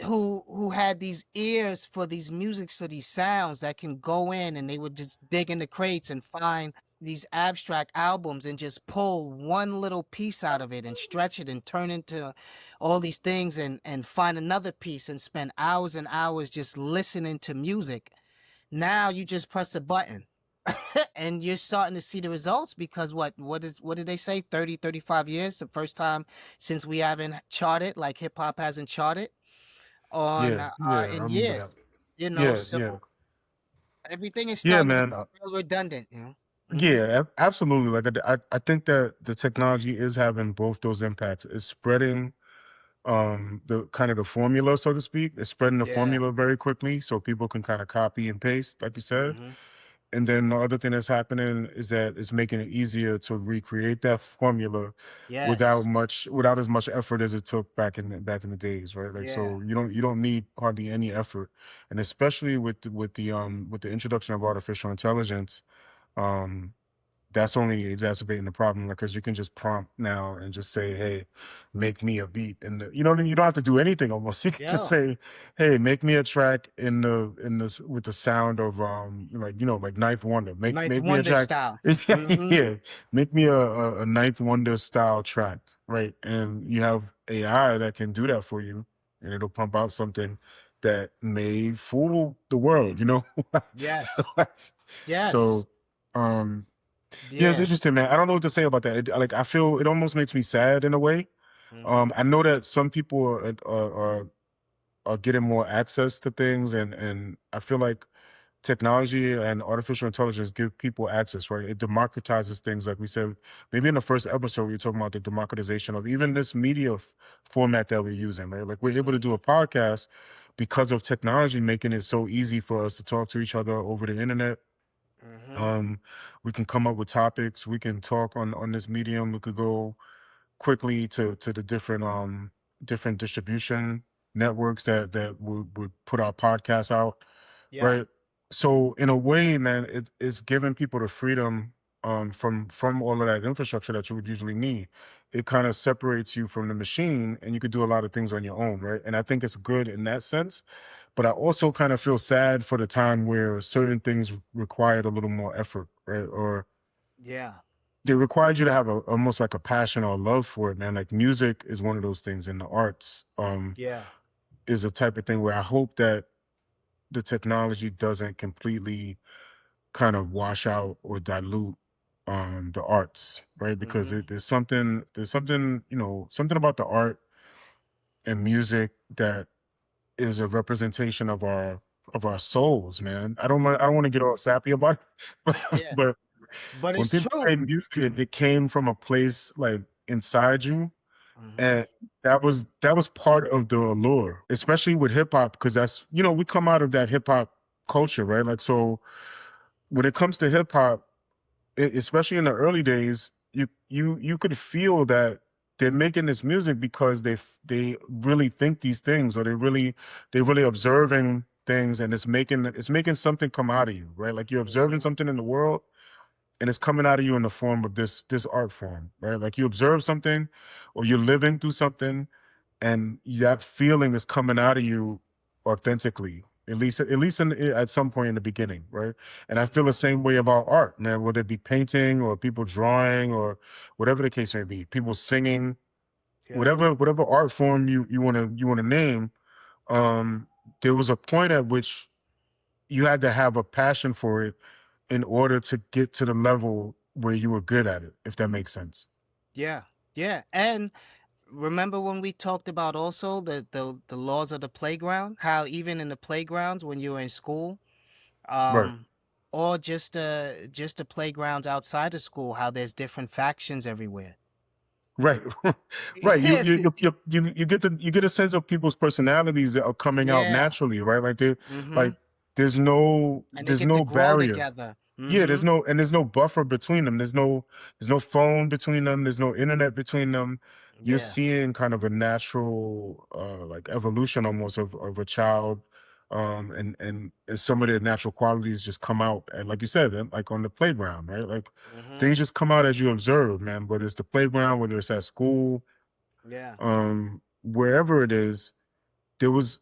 who had these ears for these musics, for these sounds that can go in, and they would just dig in the crates and find these abstract albums and just pull one little piece out of it and stretch it and turn into all these things, and find another piece and spend hours and hours just listening to music. Now you just press a button and you're starting to see the results, because what did they say, 30, 35 years, the first time since we haven't charted, like hip hop hasn't charted on Yeah, yeah, I in remember that. years, Yeah, yeah. so everything is Yeah, starting to man. become real redundant. Hmm. Yeah, absolutely. Like I think that the technology is having both those impacts. It's spreading the kind of the formula, so to speak. It's spreading the Yeah. formula very quickly so people can kind of copy and paste, like you said. Hmm. And then the other thing that's happening is that it's making it easier to recreate that formula Yes. without as much effort as it took back in the days, right? Like Yeah. so you don't need hardly any effort. And especially with the introduction of artificial intelligence, um that's only exacerbating the problem because you can just prompt now and just say, "Hey, make me a beat," and you know what I mean. You don't have to do anything almost. You can just Yo, say, "Hey, make me a track in this with the sound of like like Ninth Wonder. Ninth Make me a Wonder track, style. Mm-hmm. yeah, make me a Ninth Wonder style track, right?" And you have AI that can do that for you, and it'll pump out something that may fool the world. Yes. So, Yes. um, yeah, it's Yeah. interesting, man. I don't know what to say about that. Like, I feel it almost makes me sad in a way. Mm-hmm. I know that some people are getting more access to things, and I feel like technology and artificial intelligence give people access, right? It democratizes things, like we said, maybe in the first episode, we were talking about the democratization of even this media format that we're using, right? Like, we're able to do a podcast because of technology making it so easy for us to talk to each other over the internet. Mm-hmm. um, we can come up with topics. We can talk on this medium. We could go quickly to the different distribution networks that would put our podcast out, Yeah. right? So in a way, man, it's giving people the freedom from all of that infrastructure that you would usually need. It kind of separates you from the machine, and you could do a lot of things on your own, right? And I think it's good in that sense. But I also kind of feel sad for the time where certain things required a little more effort, right? Or Yeah. they required you to have almost like a passion or a love for it, man. Like, music is one of those things, in the arts Yeah. is a type of thing where I hope that the technology doesn't completely kind of wash out or dilute the arts, right? Because Mm-hmm. there's something, something about the art and music that is a representation of our souls, man. I don't want to get all sappy about it, Yeah. but But when it's people true. play music, it came from a place like inside you, Mm-hmm. and that was part of the allure, especially with hip hop, because that's, we come out of that hip hop culture, right? Like, so when it comes to hip hop, especially in the early days, you could feel that they're making this music because they really think these things, or they really observing things, and it's making something come out of you, right? Like, you're observing Mm-hmm. something in the world, and it's coming out of you in the form of this art form, right? Like, you observe something, or you're living through something, and that feeling is coming out of you authentically, at least at some point in the beginning, right? And I feel the same way about art, man, whether it be painting or people drawing or whatever the case may be, people singing, Yeah. whatever art form you want to name. um there was a point at which you had to have a passion for it in order to get to the level where you were good at it, if that makes sense. Yeah. Yeah. And remember when we talked about also the laws of the playground, how even in the playgrounds when you were in school, Right. um or just the playgrounds outside of school, how there's different factions everywhere. Right, right. You get a sense of people's personalities that are coming out Yeah. naturally, right? Like, Mm-hmm. like there's no And they there's get to no grow barrier. together. Yeah, Mm-hmm. there's no buffer between them. There's no phone between them. There's no internet between them. You're Yeah. seeing kind of a natural like evolution almost of a child. And some of their natural qualities just come out, and like you said, like on the playground, right? Like, Mm-hmm. things just come out as you observe, man. Whether it's the playground, whether it's at school, Yeah. wherever it is, there was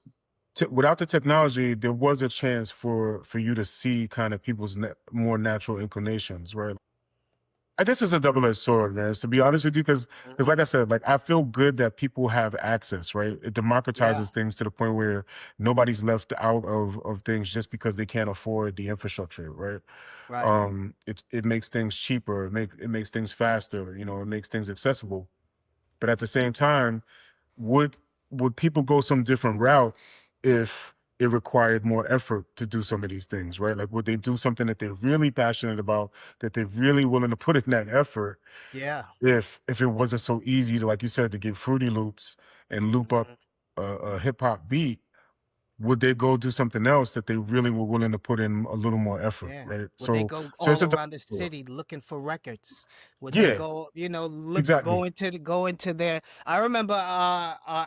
without the technology, there was a chance for you to see kind of people's more natural inclinations, right? I guess it's a double-edged sword, man. To be honest with you, because Mm-hmm. like I said, like, I feel good that people have access, right? It Yeah. democratizes things to the point where nobody's left out of things just because they can't afford the infrastructure, right? Right. It makes things cheaper, it makes things faster, it makes things accessible. But at the same time, would would people go some different route if it required more effort to do some of these things, right? Like, would they do something that they're really passionate about, that they're really willing to put in that effort, Yeah. if it wasn't so easy to, like you said, to get Fruity Loops and loop up Mm-hmm. a hip hop beat? Would they go do something else that they really were willing to put in a little more effort, Yeah. right? Would they So go so it's all a double around the sword. city looking for records? Would they Yeah, go, exactly. go into their I remember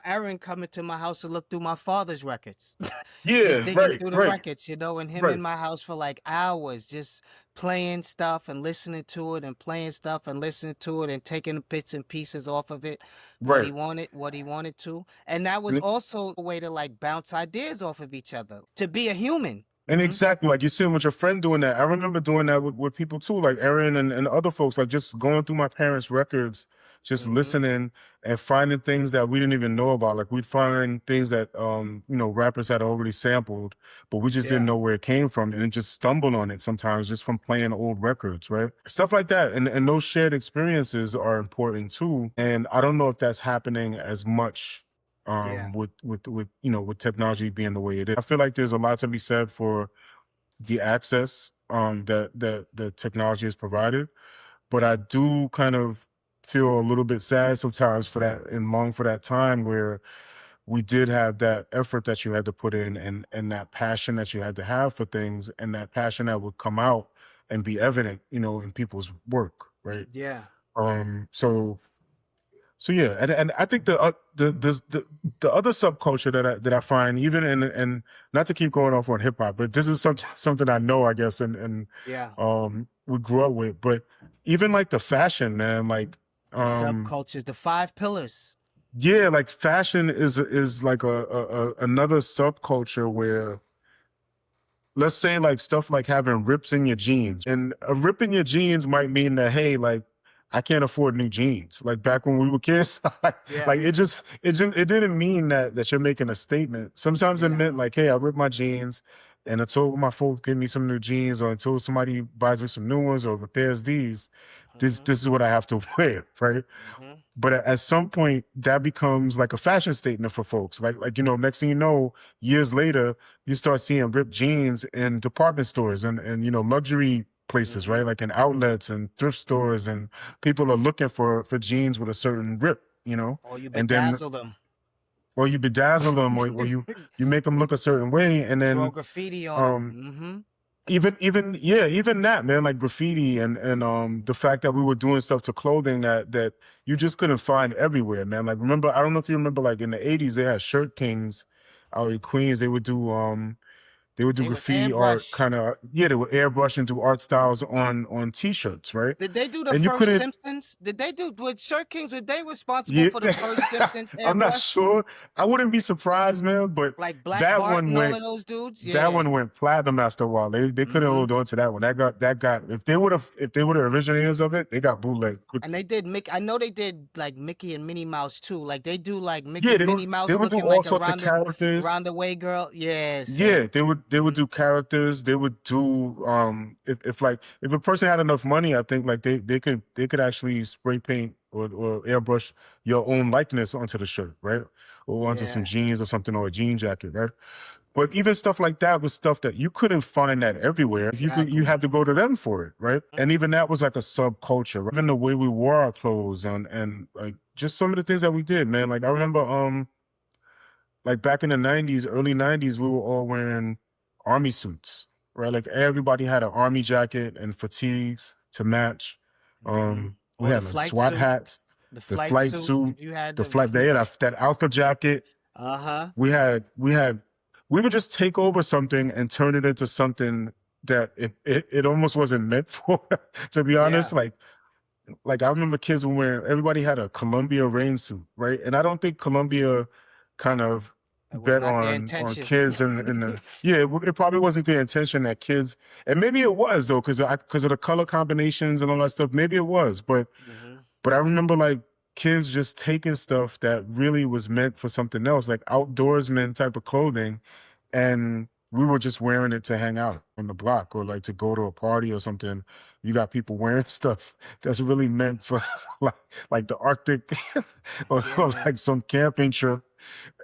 Aaron coming to my house to look through my father's records. Just Yeah, digging right, through the right, records, and him right. in my house for like hours, just playing stuff and listening to it and playing stuff and listening to it and taking bits and pieces off of it, Right. what he wanted to. And that was And, also a way to like bounce ideas off of each other, to be a human. and exactly, like you're seeing with your friend doing that. I remember doing that with people too, like Aaron and other folks, like just going through my parents' records, just Mm-hmm. listening and finding things that we didn't even know about. Like we'd find things that rappers had already sampled, but we just didn't Yeah. know where it came from, and just stumbled on it sometimes just from playing old records, right? Stuff like that. And those shared experiences are important too. And I don't know if that's happening as much Yeah. with technology being the way it is. I feel like there's a lot to be said for the access that the technology has provided, but I do kind of feel a little bit sad sometimes for that and long for that time where we did have that effort that you had to put in, and that passion that you had to have for things, and that passion that would come out and be evident, in people's work, right? Yeah. So yeah, and I think the other subculture that I find, even and not to keep going off on hip hop, but this is something I know, I guess, and Yeah. we grew up with, but even like the fashion, man, like The um subcultures, the five pillars. yeah, like fashion is like another subculture where, let's say, like stuff like having rips in your jeans. And a rip in your jeans might mean that, hey, like I can't afford new jeans. Like back when we were kids, Yeah. like it didn't mean that you're making a statement. Sometimes it Yeah. meant like, hey, I ripped my jeans and until my folks give me some new jeans, or until somebody buys me some new ones or repairs these, this Mm-hmm. this is what I have to wear, right? Mm-hmm. But at some point that becomes like a fashion statement for folks. Like next thing you know, years later, you start seeing ripped jeans in department stores and luxury places, Mm-hmm. right? Like in outlets and thrift stores, and people are looking for jeans with a certain rip. Or you And then, bedazzle them. or you bedazzle them, or you make them look a certain way, and Draw then graffiti on them. um Mm-hmm. even that, man, like graffiti and the fact that we were doing stuff to clothing that you just couldn't find everywhere, man. Like, remember, I don't know if you remember, like in the 80s they had Shirt Kings out in Queens. They would do They would graffiti art, airbrush. kind of, yeah, they would airbrush and do art styles on t-shirts, right? Did they do the And you first couldn't. Simpsons? Did they do with Shirt Kings? Were they responsible Yeah, for the first Simpsons I'm not airbrush? sure. I wouldn't be surprised, man, but Like Black that Bart one and all went of those dudes? that Yeah. one went platinum after a while. They couldn't Mm-hmm. hold on to that one. That got if they were the originators of it, they got bootleg And quickly. they did I know they did like Mickey and Minnie Mouse too. Like they do like Yeah, Minnie they Mouse would do looking all like a sorts of characters. roundaway girl. Yeah, Yeah, son. they would Mm-hmm. do characters. They would do if a person had enough money, I think like they could actually spray paint or airbrush your own likeness onto the shirt, right? Or onto some Yeah. jeans or something, or a jean jacket, right? But even stuff like that was stuff that you couldn't find that everywhere. If you Exactly. had to go to them for it, right? Mhm. And even that was like a subculture. Even the way we wore our clothes and like just some of the things that we did, man. Like I remember like back in the 90s, early 90s, we were all wearing army suits, right? Like everybody had an army jacket and fatigues to match. Mm-hmm. We Or the had like flight SWAT suit. hats, The the flight flight suit. suit, You had the the flight, they had that alpha jacket. uh-huh. We would just take over something and turn it into something that it almost wasn't meant for, to be honest. Yeah. Like I remember kids were wearing, everybody had a Columbia rain suit, right? And I don't think Columbia kind of It was bet not their on intention. kids and yeah, it probably wasn't their intention that kids, and maybe it was though, because of the color combinations and all that stuff. Maybe it was, Mm-hmm. but I remember like kids just taking stuff that really was meant for something else, like outdoorsman type of clothing, and we were just wearing it to hang out on the block or like to go to a party or something. You got people wearing stuff that's really meant for like, like the Arctic or Yeah. like some camping trip,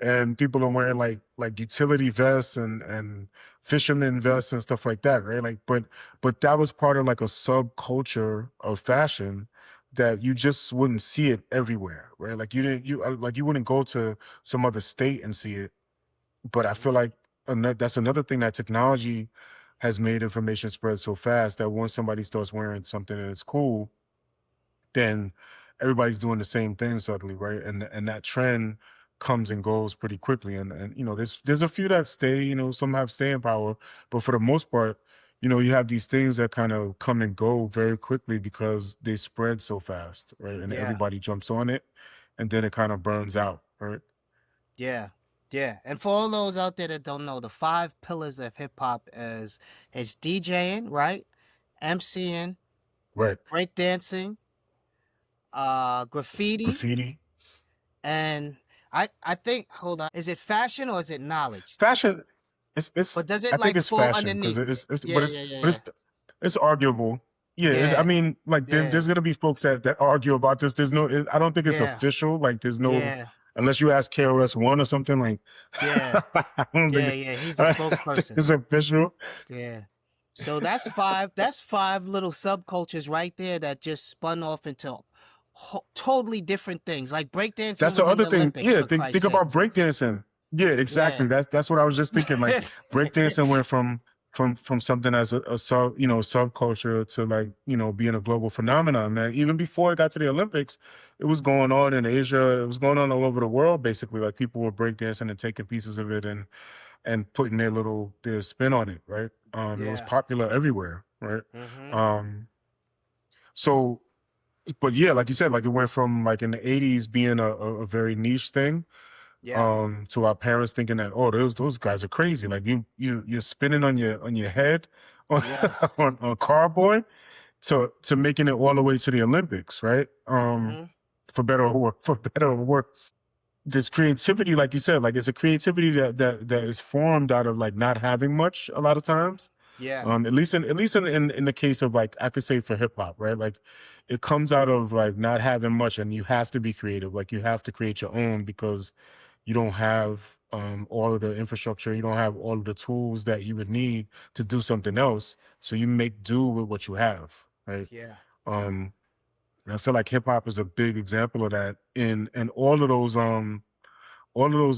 and people are wearing like utility vests and fisherman vests and stuff like that, right? Like, but that was part of like a subculture of fashion that you just wouldn't see it everywhere, right? Like you wouldn't go to some other state and see it. But I feel Mm-hmm. like that's another thing that technology has made information spread so fast that once somebody starts wearing something and it's cool, then everybody's doing the same thing suddenly, right? And that trend comes and goes pretty quickly. And there's a few that stay, some have staying power, but for the most part, you have these things that kind of come and go very quickly because they spread so fast, right? And Yeah. everybody jumps on it, and then it kind of burns out, right? Yeah. Yeah. And for all those out there that don't know, the five pillars of hip hop is DJing, right? MCing, Right. breakdancing, graffiti, Graffiti, and I think, hold on, is it fashion or is it knowledge? fashion. It's But does it I think like it's fall fashion because underneath? it's but Yeah, it's yeah, yeah, but yeah. it's arguable. Yeah, I Yeah, mean, like yeah, there's gonna be folks that argue about this. There's no, I don't think it's yeah, official. Like there's no, yeah, unless you ask KRS-One or something. Like yeah, I don't yeah, think, yeah. He's the I don't think spokesperson. it's official. Yeah. So that's five little subcultures right there that just spun off into totally different things. Like breakdancing That's the was in other the thing. Olympics, Yeah, for think Christ's about sakes. breakdancing. Yeah, exactly. Yeah. That's what I was just thinking. Like breakdancing went from something as a subculture to like being a global phenomenon. Man, even before it got to the Olympics, it was going on in Asia. It was going on all over the world. Basically, like people were breakdancing and taking pieces of it and putting their spin on it. Right. It was Yeah. popular everywhere. Right. Mhm. Um. So, but yeah, like you said, like it went from like in the '80s being a very niche thing Yeah. to our parents thinking that, oh, those guys are crazy, like you're spinning on your head on, Yes. on cardboard to making it all the way to the Olympics, right? Mhm. For better or worse, this creativity, like you said, like it's a creativity that is formed out of like not having much a lot of times. Yeah. At least in the case of like I could say for hip hop, right? Like it comes out of like not having much, and you have to be creative. Like you have to create your own because you don't have all of the infrastructure, you don't have all of the tools that you would need to do something else. So you make do with what you have, right? Yeah. Um, and I feel like hip hop is a big example of that. In all of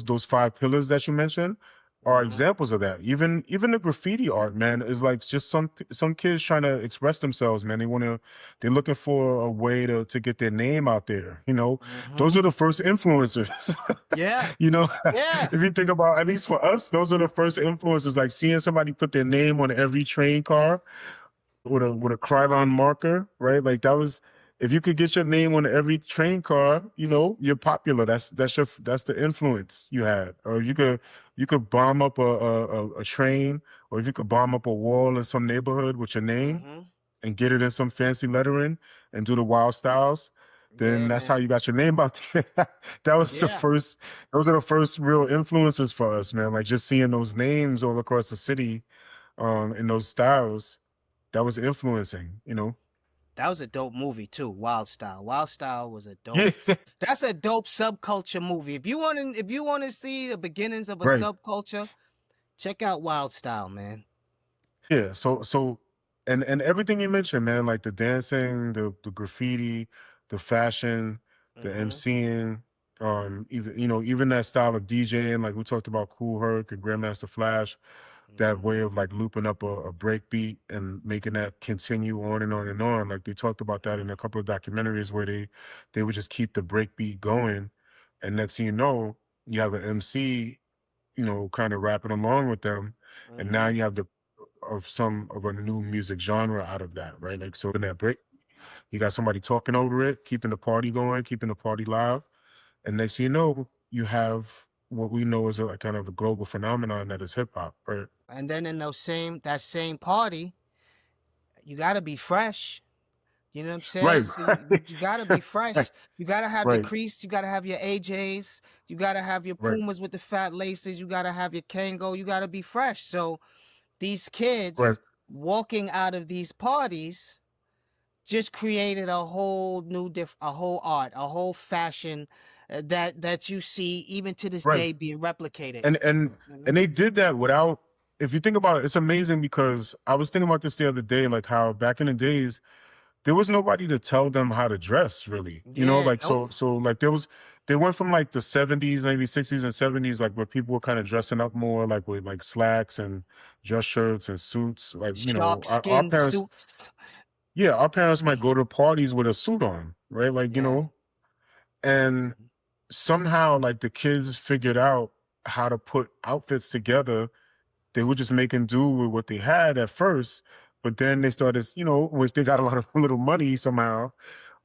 those five pillars that you mentioned are Mhm. examples of that. Even the graffiti art, man, is like just some kids trying to express themselves, man. They're looking for a way to get their name out there. Those Mhm. are the first influencers. Yeah. you know, Yeah. if you think about, at least for us, those are the first influences. Like seeing somebody put their name on every train car with a Krylon marker, right? Like that was, if you could get your name on every train car, you're popular. That's the influence you had. Or you could bomb up a train, or if you could bomb up a wall in some neighborhood with your name Mhm. and get it in some fancy lettering and do the wild styles, then Yeah, that's how man. you got your name out there. That was the Yeah. first, those are the first real influences for us, man. Like just seeing those names all across the city, in those styles, that was influencing. That was a dope movie too. Wild Style. Wild Style was a dope. Yeah, That's a dope subculture movie. If you want to see the beginnings of a right. subculture, check out Wild Style, man. Yeah. And everything you mentioned, man, like the dancing, the graffiti, the fashion, the Mhm. MCing, even that style of DJing, like we talked about Cool Herc and Grandmaster Flash, that way Mhm. of like looping up a break beat and making that continue on and on and on. Like they talked about that in Mhm. a couple of documentaries where they would just keep the break beat going, and next thing you know, you have an MC, kind of rapping along with them, and now Mhm. you have some of a new music genre out of that, right? Like so in that break, you got somebody talking over it, keeping the party going, keeping the party live, and next thing you know, you have what we know as a kind of a global phenomenon that is hip hop, right? And then in that same party, you gotta be fresh. You know what I'm saying? Right, So you, right, you gotta be fresh. You gotta have your right, crease. You gotta have your AJs. You gotta have your right, Pumas with the fat laces. You gotta have your Kango. You gotta be fresh. So these right, kids walking out of these parties just created a whole a whole art, a whole fashion that you see even to this right. day being replicated. And Mhm. and they did that without. If you think about it, it's amazing because I was thinking about this the other day, like how back in the days there was nobody to tell them how to dress really, Yeah, like nope. so like they went from like the 70s, maybe 60s and 70s, like where people were kind of dressing up more like with like slacks and dress shirts and suits, like Shark our skin parents. suits. Yeah, our parents might go to parties with a suit on, right? Like, Yeah. and Mhm. somehow like the kids figured out how to put outfits together they were just making do with what they had at first, but then they started, which they got a lot of little money somehow.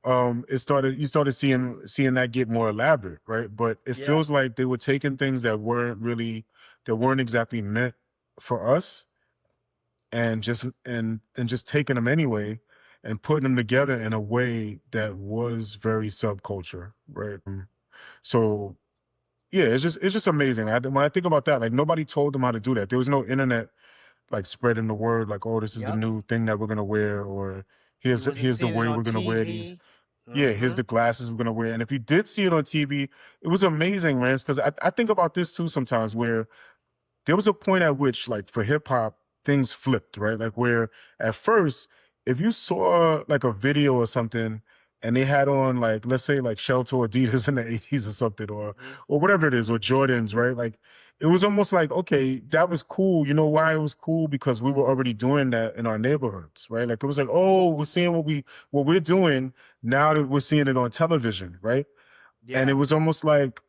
You started seeing that get more elaborate, right? But it Yeah. feels like they were taking things that weren't exactly meant for us, and just taking them anyway and putting them together in a way that was very subculture, right? So yeah, it's just amazing. When I think about that, like nobody told them how to do that. There was no internet like spreading the word, like, oh, this is the Yep. new thing that we're gonna wear, or You wasn't here's the seeing it way on we're gonna wear these. TV. Yeah, here's Mm-hmm. the glasses we're gonna wear. And if you did see it on TV, it was amazing, man. Because I think about this too sometimes, where there was a point at which, like for hip hop, things flipped, right? Like where at first, if you saw like a video or something and they had on like, let's say like Shelter or Adidas in the 80s or something, Mm-hmm. or whatever it is, or Jordans, right? Like it was almost like, okay, that was cool. You know why it was cool? Because we were already doing that in our neighborhoods, right? Like it was like, oh, we're seeing what we're doing now that we're seeing it on television, right? And it Yeah. was almost like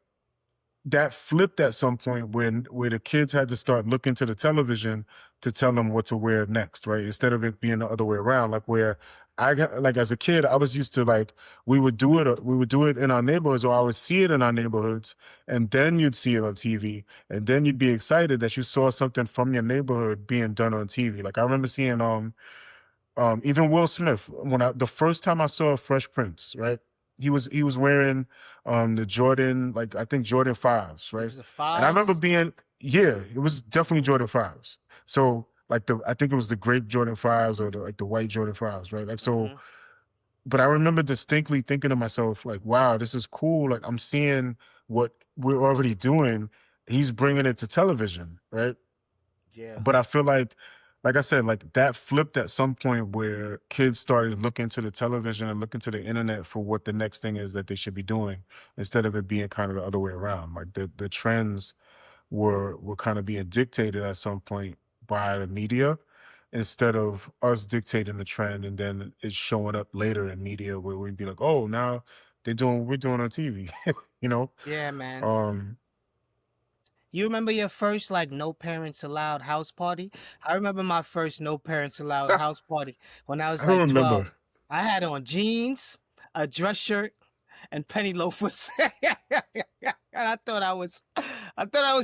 that flipped at some point where the kids had to start looking to the television to tell them what to wear next, right? Instead of it being the other way around, like where I got like as a kid, I was used to like we would do it in our neighborhoods, or I would see it in our neighborhoods, and then you'd see it on TV, and then you'd be excited that you saw something from your neighborhood being done on TV. Like I remember seeing even Will Smith, the first time I saw Fresh Prince, right? He was wearing the Jordan, like I think Jordan 5s, It right? was the And I remember fives. being, yeah, it was definitely Jordan 5s. So like I think it was the grape Jordan 5s, or the white Jordan 5s, right? Like so, Mm-hmm. but I remember distinctly thinking to myself, like, wow, this is cool. Like I'm seeing what we're already doing. He's bringing it to television, right? Yeah. But I feel like I said, like that flipped at some point where kids started looking to the television and looking to the internet for what the next thing is that they should be doing, instead of it being kind of the other way around. Like the trends were kind of being dictated at some point by the media, instead of us dictating the trend and then it's showing up later in media where we'd be like, oh, now they're doing what we're doing on TV, you know? Yeah, man. Um, You remember your first like no parents allowed house party? I remember my first no parents allowed I house party when I was don't like 12. remember. I had on jeans, a dress shirt, and penny loafers. And I thought I was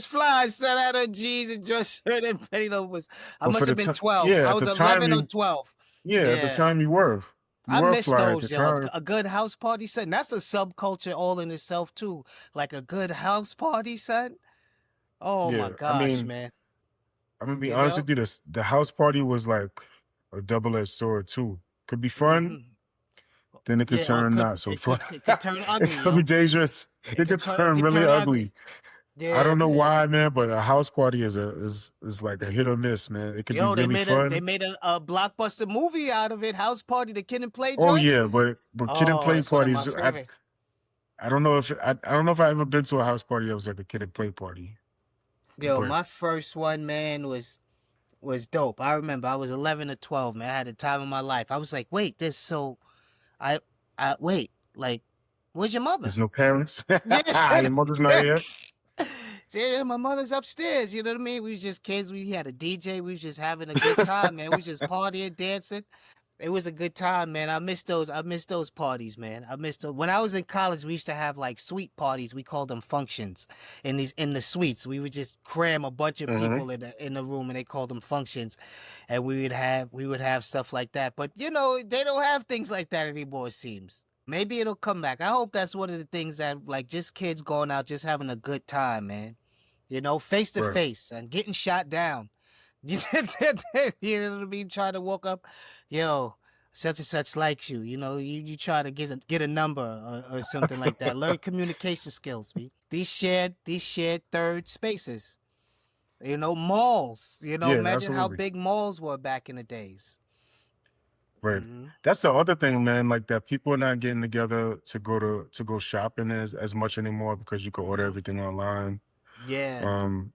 fly. I said I had on jeans and dress shirt and penny loafers. I But for must the have been time, 12. yeah, I at was the time 11 or you 12. Yeah, at the Yeah. time you I were miss fly at the those, yo. time. A good house party, son. That's a subculture all in itself, too. Like a good house party, son. Oh my Yeah, I gosh, mean, man. I'm gonna be You honest know? with you. The house party was like a double-edged sword too. Could be fun, Hmm. then it could Yeah, or turn not so fun. it could turn It ugly, could be yo. dangerous. It It could could turn it turn could really turn ugly. ugly. I Yeah, don't know man. why, man, but a house party is like a hit or miss, man. It could be Yo, they really made a they fun. made a blockbuster movie out of it. House Party, the Kid and Play Oh joint. yeah, but kid and Oh, play it's one of my parties. favorite. I don't know if I don't know if I ever been to a house party that was like a kid and play party, Yo, but my first one, man, was dope. I remember I was 11 or 12, man. I had the time of my life. I was like, wait, this so I wait, like, where's your mother? there's no parents. Yes. Your mother's not here. Yeah, my mother's upstairs. You know what I mean? We was just kids. We had a DJ. We was just having a good time, man. We was just partying, dancing. It was a good time, man. I miss those. I miss those parties, man. I missed those. When I was in college, we used to have like suite parties. We called them functions. In the suites, we would just cram a bunch of Hmm. people in the room, and they called them functions. And we would have stuff like that. But you know, they don't have things like that anymore. It seems. Maybe it'll come back. I hope that's one of the things that like just kids going out, just having a good time, man. You know, face to Right. face and getting shot down. You know what I mean? Trying to walk up, yo, such and such likes you. You know, you try to get a number or something like that. Learn communication skills, me. These shared third spaces. You know, malls. You know, Yeah, imagine how absolutely. big malls were back in the days. Right. Hmm. That's the other thing, man. Like that people are not getting together to go shopping as much anymore because you can order Hmm. everything online. Yeah. Um,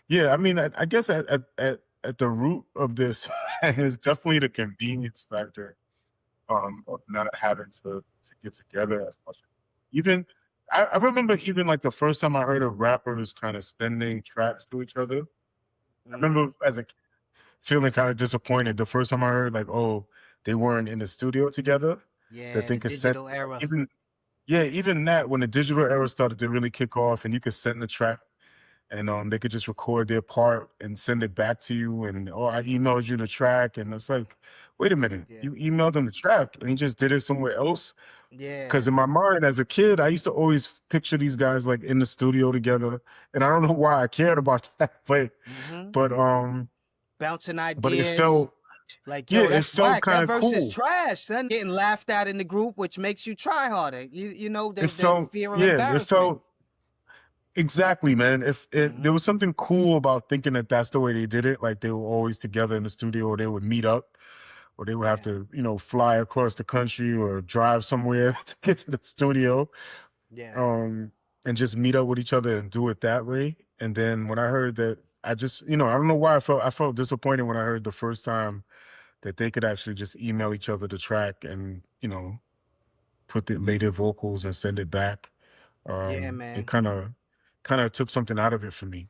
yeah, I mean, I guess at the root of this is definitely the convenience factor, of not having to get together as much. Even I remember even like the first time I heard of rappers kind of sending tracks to each other. I Mm-hmm. remember as a feeling kind of disappointed the first time I heard like, oh, they weren't in the studio together, that Yeah, they the could set digital era. even yeah, even that when the digital era started to really kick off and you could send the track and they could just record their part and send it back to you and oh I emailed you the track and it's like, wait a minute, Yeah. you emailed them the track and he just did it somewhere else. Because Yeah. in my mind as a kid, I used to always picture these guys like in the studio together. And I don't know why I cared about that, Mm-hmm. but Bouncing but it ideas. felt Like, yeah, yo, it that's felt whack. kind That of verse is cool. trash, son. Getting laughed at in the group, which makes you try harder. You know, It the felt fear of yeah, it embarrassment. felt exactly, man. If it there Mm-hmm. was something cool about thinking that that's the way they did it, like they were always together in the studio, or they would meet up, or they would have Yeah. to, fly across the country or drive somewhere to get to the studio, Yeah. um, and just meet up with each other and do it that way. And then when I heard that, I just, I don't know why I felt disappointed when I heard the first time that they could actually just email each other the track and put the later vocals and send it back. Yeah, It man. kind of took something out of it for me,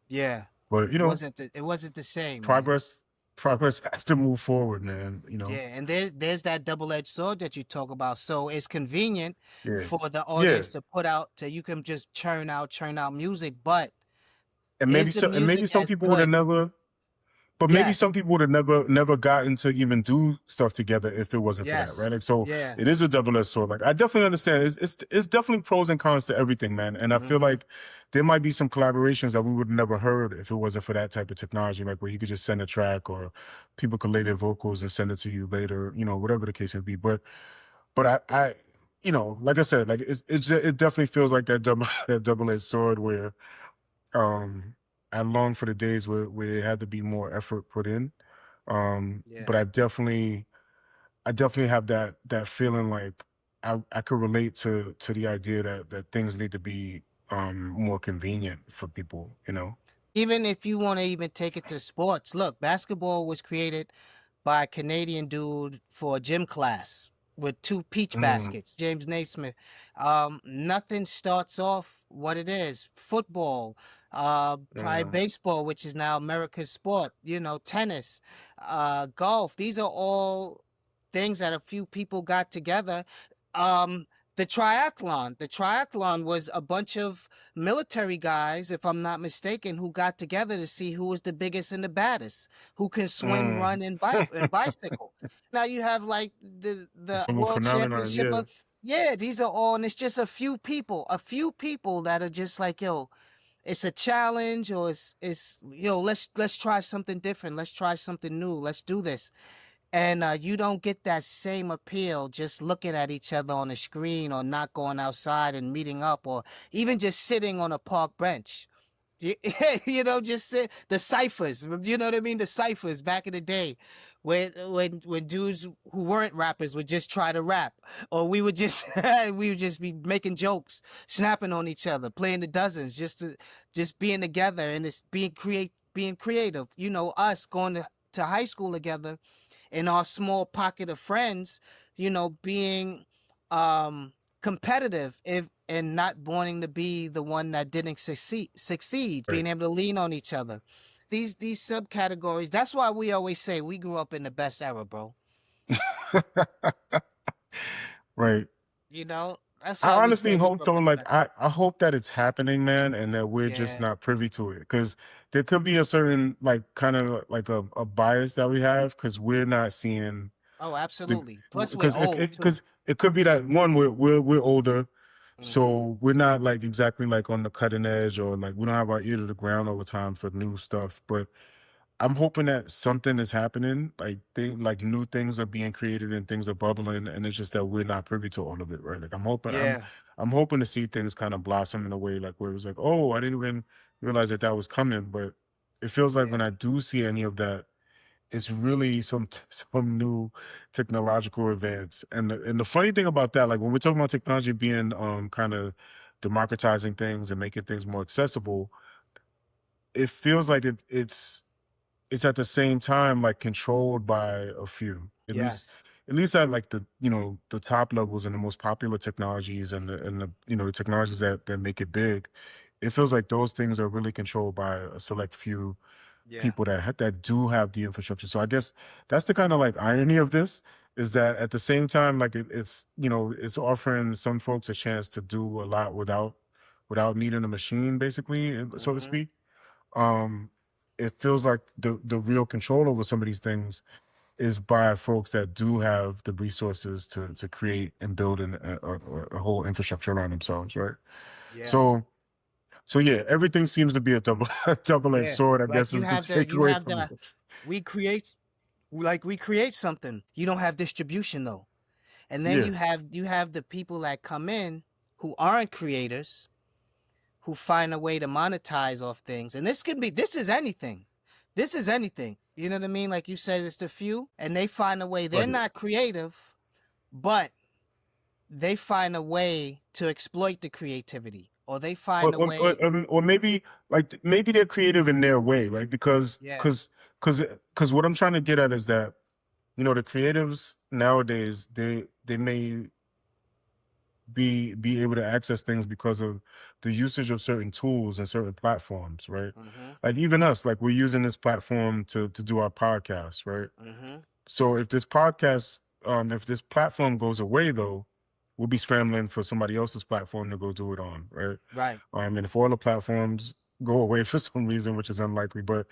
Yeah. but It wasn't the same, man. progress progress has to move forward, man. Yeah, and there's that double-edged sword that you talk about. So it's convenient Yeah, for the yeah. audience to put out to you can just churn out music, but And is maybe the so, and maybe music some as people would have good? never. But maybe Yes. some people would have never gotten to even do stuff together if it wasn't for that, right? Yes. Like, so Yeah. it is a double-edged sword. Like, I definitely understand. It's definitely pros and cons to everything, man. And I feel Mm-hmm. like there might be some collaborations that we would have never heard if it wasn't for that type of technology, like where you could just send a track or people could lay their vocals and send it to you later, whatever the case may be. But like I said, like it definitely feels like that double that double-edged sword where um I long for the days where there had to be more effort put in. But Yeah. I definitely have that feeling like I could relate to the idea that things need to be more convenient for people. Even if you want to even take it to sports, look, basketball was created by a Canadian dude for a gym class with two peach Mm, baskets, James Naismith. Nothing starts off what it is. Football, probably yeah. baseball, which is now America's sport, tennis, golf. These are all things that a few people got together. Um, the triathlon. The triathlon was a bunch of military guys, if I'm not mistaken, who got together to see who was the biggest and the baddest, who can swim, Mm. run, and bike and bicycle. Now you have like the It's a new world phenomenon, championship yeah. of yeah, these are all, and it's just a few people that are just like, yo, it's a challenge, or it's let's try something different, let's try something new, let's do this. And you don't get that same appeal just looking at each other on a screen, or not going outside and meeting up, or even just sitting on a park bench. You, just sit the ciphers. You know what I mean? The ciphers back in the day, when dudes who weren't rappers would just try to rap, or we would just we would just be making jokes, snapping on each other, playing the dozens, just being together, and it's being creative. Us going to high school together in our small pocket of friends, being competitive, if and not wanting to be the one that didn't succeed, Right. being able to lean on each other. These subcategories, that's why we always say we grew up in the best era, bro. Right. That's I why we honestly say we hope grew up though, in the like best era. I hope that it's happening, man, and that we're just Yeah. not privy to it. Because there could be a certain like kind of like a bias that we have because we're not seeing Oh, the absolutely. Plus we're because old too. it could be that one we're older, Hmm. so we're not like exactly like on the cutting edge or like we don't have our ear to the ground all the time for new stuff. But I'm hoping that something is happening, like new things are being created and things are bubbling, and it's just that we're not privy to all of it, right? Like Yeah. I'm hoping to see things kind of blossom in a way like where it was like, oh, I didn't even realize that was coming, but it feels like when Yeah. I do see any of that, it's really some new technological advance. And the funny thing about that, like when we're talking about technology being kind of democratizing things and making things more accessible, it feels like it's at the same time like controlled by a few, Yes. at least at like the top levels and the most popular technologies and the the technologies that make it big. it feels like those things are really controlled by a select few Yeah. people that do have the infrastructure. So I guess that's the kind of like irony of this, is that at the same time, like it's it's offering some folks a chance to do a lot without needing a machine, basically, so to Hmm. speak. Um, it feels like the real control over some of these things is by folks that do have the resources to create and build a whole infrastructure around themselves, right? Yeah. So so yeah, everything seems to be a double a double-edged Yeah. sword, I Like guess, you is the have the you takeaway have from the this. we create we create something. You don't have distribution though. And then Yeah. you have the people that come in who aren't creators, who find a way to monetize off things. And this is anything. This is anything. You know what I mean? Like you said, it's the few, and they find a way. They're Right. not creative, but they find a way to exploit the creativity, or they Or find a or or, way. or maybe like maybe they're creative in their way, right? Because Yeah. because because what I'm trying to get at is that, the creatives nowadays, they may be able to access things because of the usage of certain tools and certain platforms, right? Mhm. Like even us, like we're using this platform to do our podcast, right? Mhm. So if this platform goes away though, we'll be scrambling for somebody else's platform to go do it on, right? Right. And if all the platforms go away for some reason, which is unlikely, but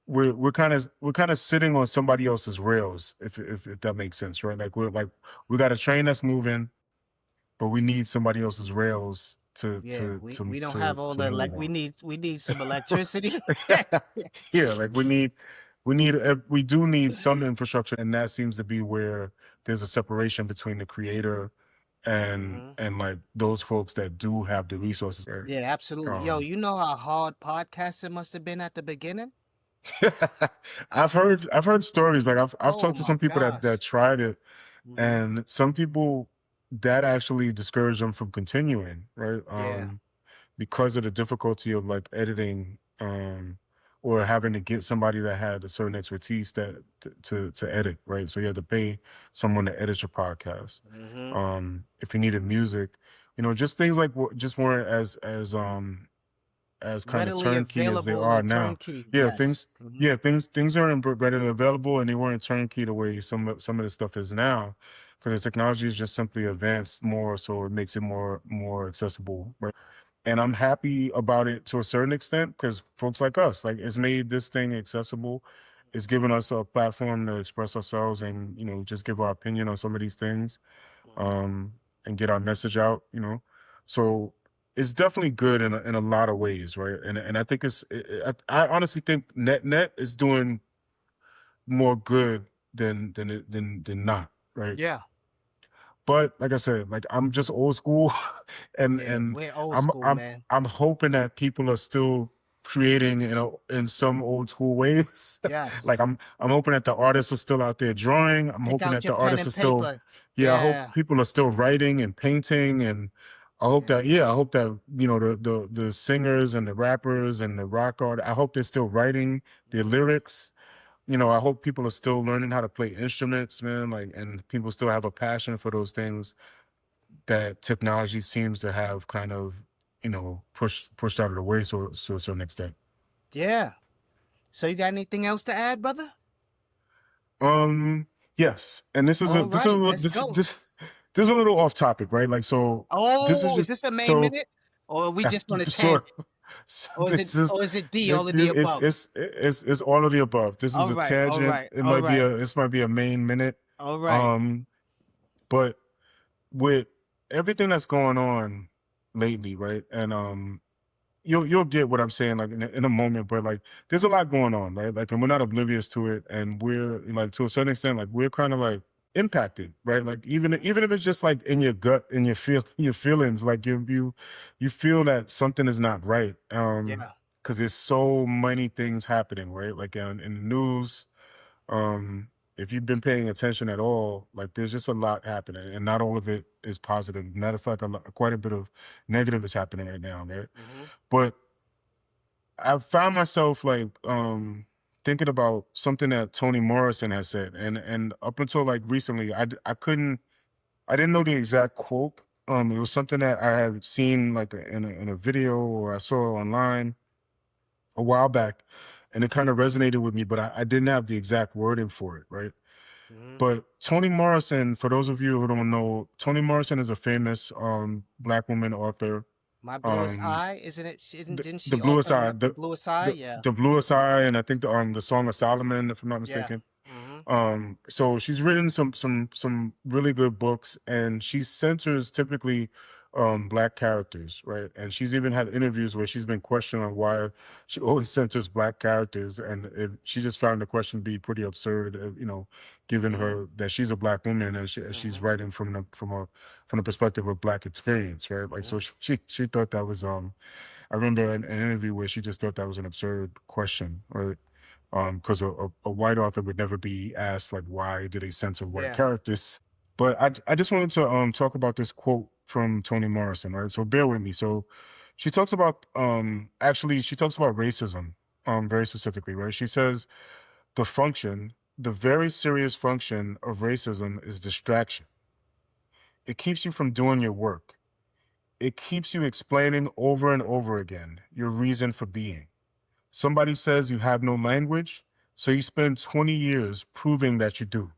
we're kind of sitting on somebody else's rails, if that makes sense, right? Like we got a train that's moving, but we need somebody else's rails to Yeah. to We to we don't have to all to the move like. on. We need some electricity. Yeah, like we do need some infrastructure, and that seems to be where there's a separation between the creator and Mhm. like those folks that do have the resources, right? Yeah, absolutely. Yo, Um, you know how hard podcasting must have been at the beginning? I've heard stories, like I've Oh talked to my some people that gosh. tried it, Mhm. and some people that actually discouraged them from continuing, right? Yeah. Because of the difficulty of like editing, or having to get somebody that had a certain expertise to edit, right? So you had to pay someone to edit your podcast. Mhm. If you needed music, just things like just weren't as kind of Readily turnkey as they available are or now. turnkey. Yeah, Yes. things Mhm. yeah, things aren't readily available, and they weren't turnkey the way some of the stuff is now, because the technology is just simply advanced more, so it makes it more accessible, right? And I'm happy about it to a certain extent, because folks like us, like, it's made this thing accessible. It's given us a platform to express ourselves and, just give our opinion on some of these things, Mhm. um, and get our message out. So it's definitely good in a lot of ways, right? And I think I honestly think net is doing more good than not, right? Yeah. But like I said, like I'm just old school, and Yeah. and We're old I'm school, I'm man. I'm hoping that people are still creating in some old school ways. Like Yes. I'm hoping that the artists are still out there drawing. I'm Take hoping out that your the pen artists and are still, paper. yeah, I hope Yeah. people are still writing and painting, and Yeah. I hope that the singers and the rappers and the rock art. I hope they're still writing their Mhm. lyrics. I hope people are still learning how to play instruments, man. Like, and people still have a passion for those things that technology seems to have kind of, pushed out of the way, so to a certain extent. Yeah. So you got anything else to add, brother? Um, yes, and All right, let's go. this is a little off topic, right? Like, so this is Oh, is just this a main so minute? Or are we just on a sort tangent? of. So Or is it this is or is it D, all of the it's above? it's all of the above. This is All a right, all tangent. right, all right, This might be a main minute. all right. Um, but with everything that's going on lately, right? And you'll get what I'm saying, like in a moment, but like there's a lot going on, right? Like, and we're not oblivious to it, and we're like, to a certain extent, like we're kind of like impacted, right? Like Mhm. even if it's just like in your gut, in your feelings, like you feel that something is not right, Yeah. because there's so many things happening, right? Like in the news, um, if you've been paying attention at all, like there's just a lot happening, and not all of it is positive. Matter of fact, quite a bit of negative is happening right now, right? Mhm. But I found myself like thinking about something that Toni Morrison has said, and up until like recently, I didn't know the exact quote, It was something that I had seen like in a video or I saw online a while back, and it kind of resonated with me, but I didn't have the exact wording for it, right? Hmm. But Toni Morrison, for those of you who don't know, Toni Morrison is a famous black woman author. My Bluest Um, Eye, isn't it? Didn't the she Bluest author Eye, the Bluest Eye? Yeah. the Bluest Eye, and I think the Song of Solomon, if I'm not Yeah. mistaken. Hmm. So she's written some really good books, and she centers typically black characters, right? And she's even had interviews where she's been questioned on why she always centers black characters, and she just found the question to be pretty absurd, given Hmm. her that she's a black woman and she's Hmm. writing from the perspective of black experience, right? Like, Hmm. so she thought that was I remember an interview where she just thought that was an absurd question, right? Because a white author would never be asked like, why do they censor white Yeah. characters? But I just wanted to talk about this quote from Toni Morrison, right? So bear with me. So she talks about actually she talks about racism very specifically, right? She says the very serious function of racism is distraction. It keeps you from doing your work. It keeps you explaining over and over again your reason for being. Somebody says you have no language, so you spend 20 years proving that you do.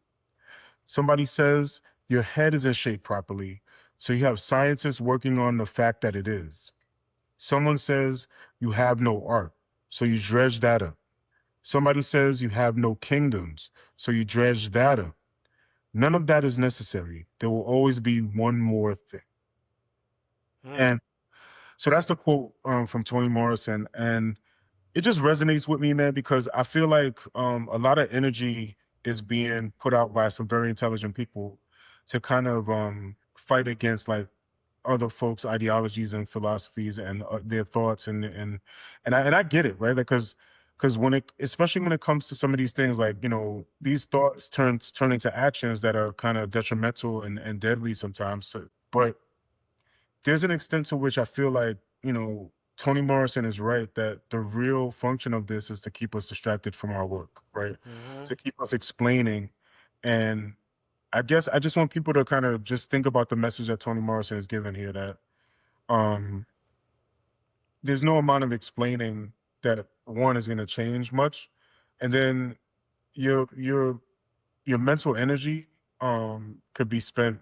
Somebody says your head isn't shaped properly, so you have scientists working on the fact that it is. Someone says you have no art, so you dredge that up. Somebody says you have no kingdoms, so you dredge that up. None of that is necessary. There will always be one more thing. Mm. And so that's the quote from Toni Morrison. And it just resonates with me, man, because I feel like a lot of energy is being put out by some very intelligent people to kind of fight against like other folks' ideologies and philosophies and their thoughts and I get it, right? Because when it, especially when it comes to some of these things, like these thoughts turn into actions that are kind of detrimental and deadly sometimes. But there's an extent to which I feel like, Toni Morrison is right that the real function of this is to keep us distracted from our work, right? Hmm. To keep us explaining. And I guess I just want people to kind of just think about the message that Toni Morrison is giving here that um there's no amount of explaining that one is going to change much. And then your your your mental energy could be spent,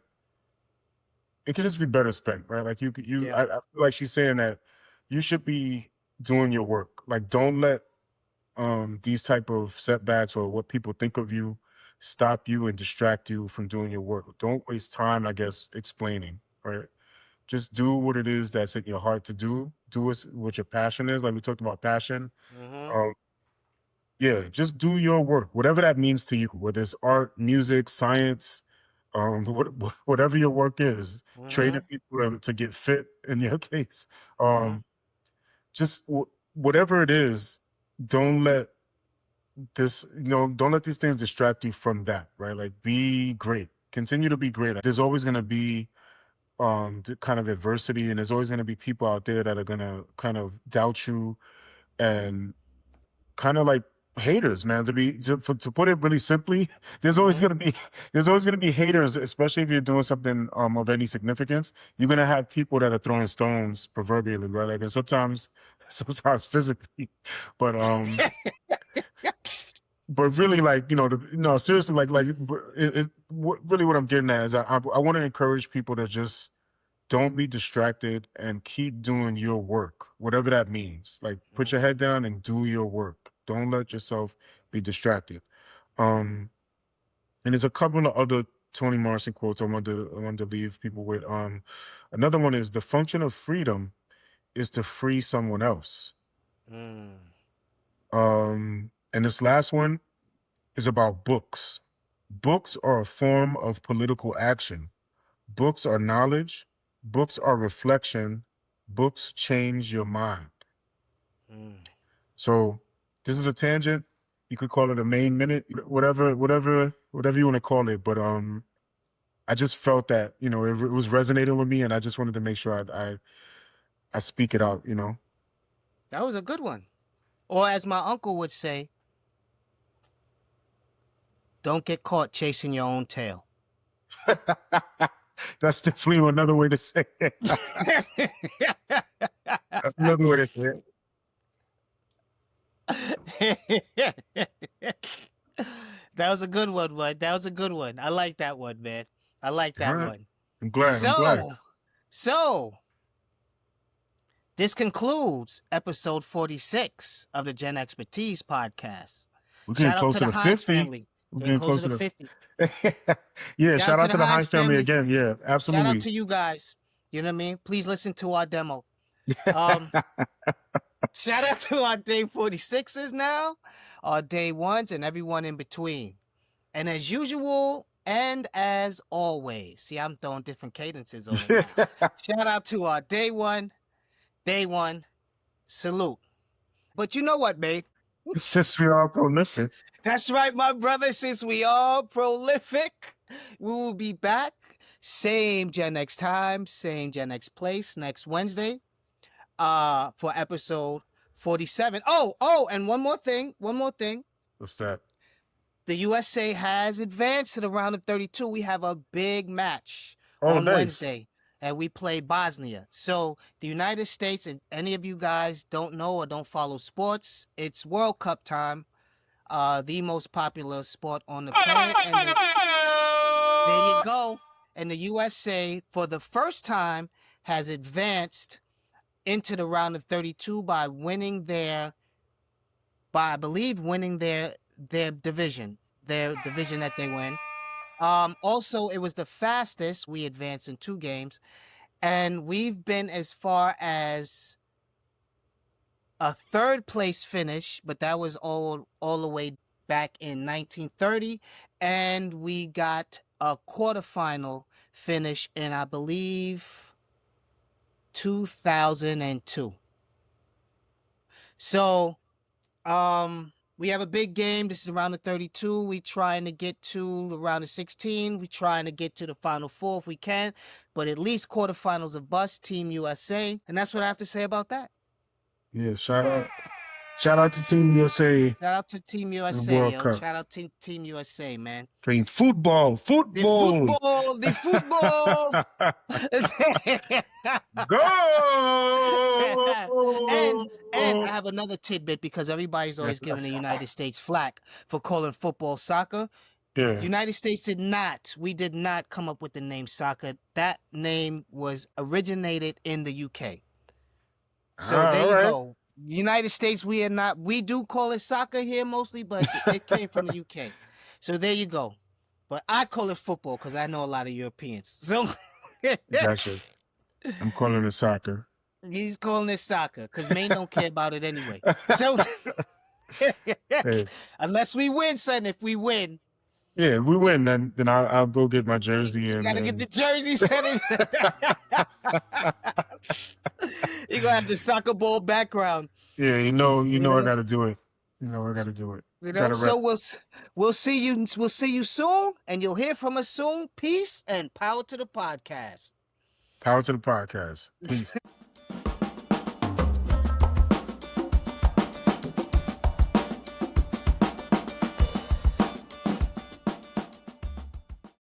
it could just be better spent, right? Like Yeah. I feel like she's saying that you should be doing your work. Like, don't let these type of setbacks or what people think of you stop you and distract you from doing your work. Don't waste time, I guess, explaining, right? Just do what it is that's in your heart to do. Do what your passion is. Like we talked about passion. Hmm. Um, yeah, just do your work, whatever that means to you, whether it's art, music, science, whatever your work is, training Hmm. people to get fit in your case. Hmm. Um, just whatever it is, don't let don't let these things distract you from that, right? Like, be great, continue to be great. There's always going to be kind of adversity, and there's always going to be people out there that are going to kind of doubt you and kind of like haters, man. To put it really simply, there's always Hmm. gonna be there's always gonna be haters, especially if you're doing something of any significance. You're gonna have people that are throwing stones proverbially, right? Like, and sometimes physically, but but really, like, no, seriously, like really what I'm getting at is I want to encourage people to just don't be distracted and keep doing your work, whatever that means. Like, put your Hmm. head down and do your work. Don't let yourself be distracted. Um, and there's a couple of other Toni Morrison quotes I wanted to leave people with. Another one is the function of freedom is to free someone else. Mm. And this last one is about books. Books are a form of political action. Books are knowledge. Books are reflection. Books change your mind. Mm. So this is a tangent. You could call it a main minute, whatever you want to call it. But I just felt that it was resonating with me, and I just wanted to make sure I speak it out. That was a good one. Or as my uncle would say, don't get caught chasing your own tail. That's definitely another way to say it. That's another way to say That was a good one, bud. That was a good one. I like that one, man. I like it. All that right. one. I'm glad. I'm glad. So this concludes episode 46 of the Gen Expertise podcast. We're getting Shout out closer to the to Hines 50. family. We're Getting getting closer closer to to 50. Yeah, shout out to the Hines family family. again. Yeah, Shout out absolutely. to you guys. You know what I mean? Please listen to our demo. Shout out to our day 46s now, our day ones, and everyone in between. And as usual, and as always, see, I'm throwing different cadences over now. Shout out to our day one, salute. But you know what, mate? Since we are prolific. That's right, my brother. Since we are prolific, we will be back. Same Gen X time, same Gen X place next Wednesday. For episode 47. Oh, and one more thing. What's that? The USA has advanced to the round of 32. We have a big match Oh, on nice. Wednesday, and we play Bosnia. So the United States, if any of you guys don't know or don't follow sports, it's World Cup time, the most popular sport on the planet. And there you go. And the USA, for the first time, has advanced into the round of 32 by I believe winning their division that they win. Also, it was the fastest we advanced in 2 games, and we've been as far as a 3rd place finish, but that was all the way back in 1930, and we got a quarterfinal finish in, I believe, 2002. So, we have a big game. This is around the 32. We trying to get to around the 16. We trying to get to the Final Four if we can, but at least quarterfinals of bust, Team USA, and that's what I have to say about that. Yeah, shout out to Team USA. Shout out to Team USA, World yo. Cup. Shout out to Team USA, man. Playing football. The football. Go! And I have another tidbit because everybody's always giving the United States flack for calling football soccer. Yeah. The United States did not come up with the name soccer. That name was originated in the UK. So there you go. United States, we do call it soccer here mostly, but it came from the UK. So there you go. But I call it football because I know a lot of Europeans. So Gotcha. I'm calling it soccer. He's calling it soccer because Maine don't care about it anyway. So Hey. Unless we win, son, if we win. Yeah, if we win, then I'll go get my jersey and Gotta get the jersey, son. You're gonna have the soccer ball background. Yeah, you know I gotta do it. You know I gotta do it. You know, so we'll see you soon, and you'll hear from us soon. Peace and power to the podcast. Power to the podcast. Peace.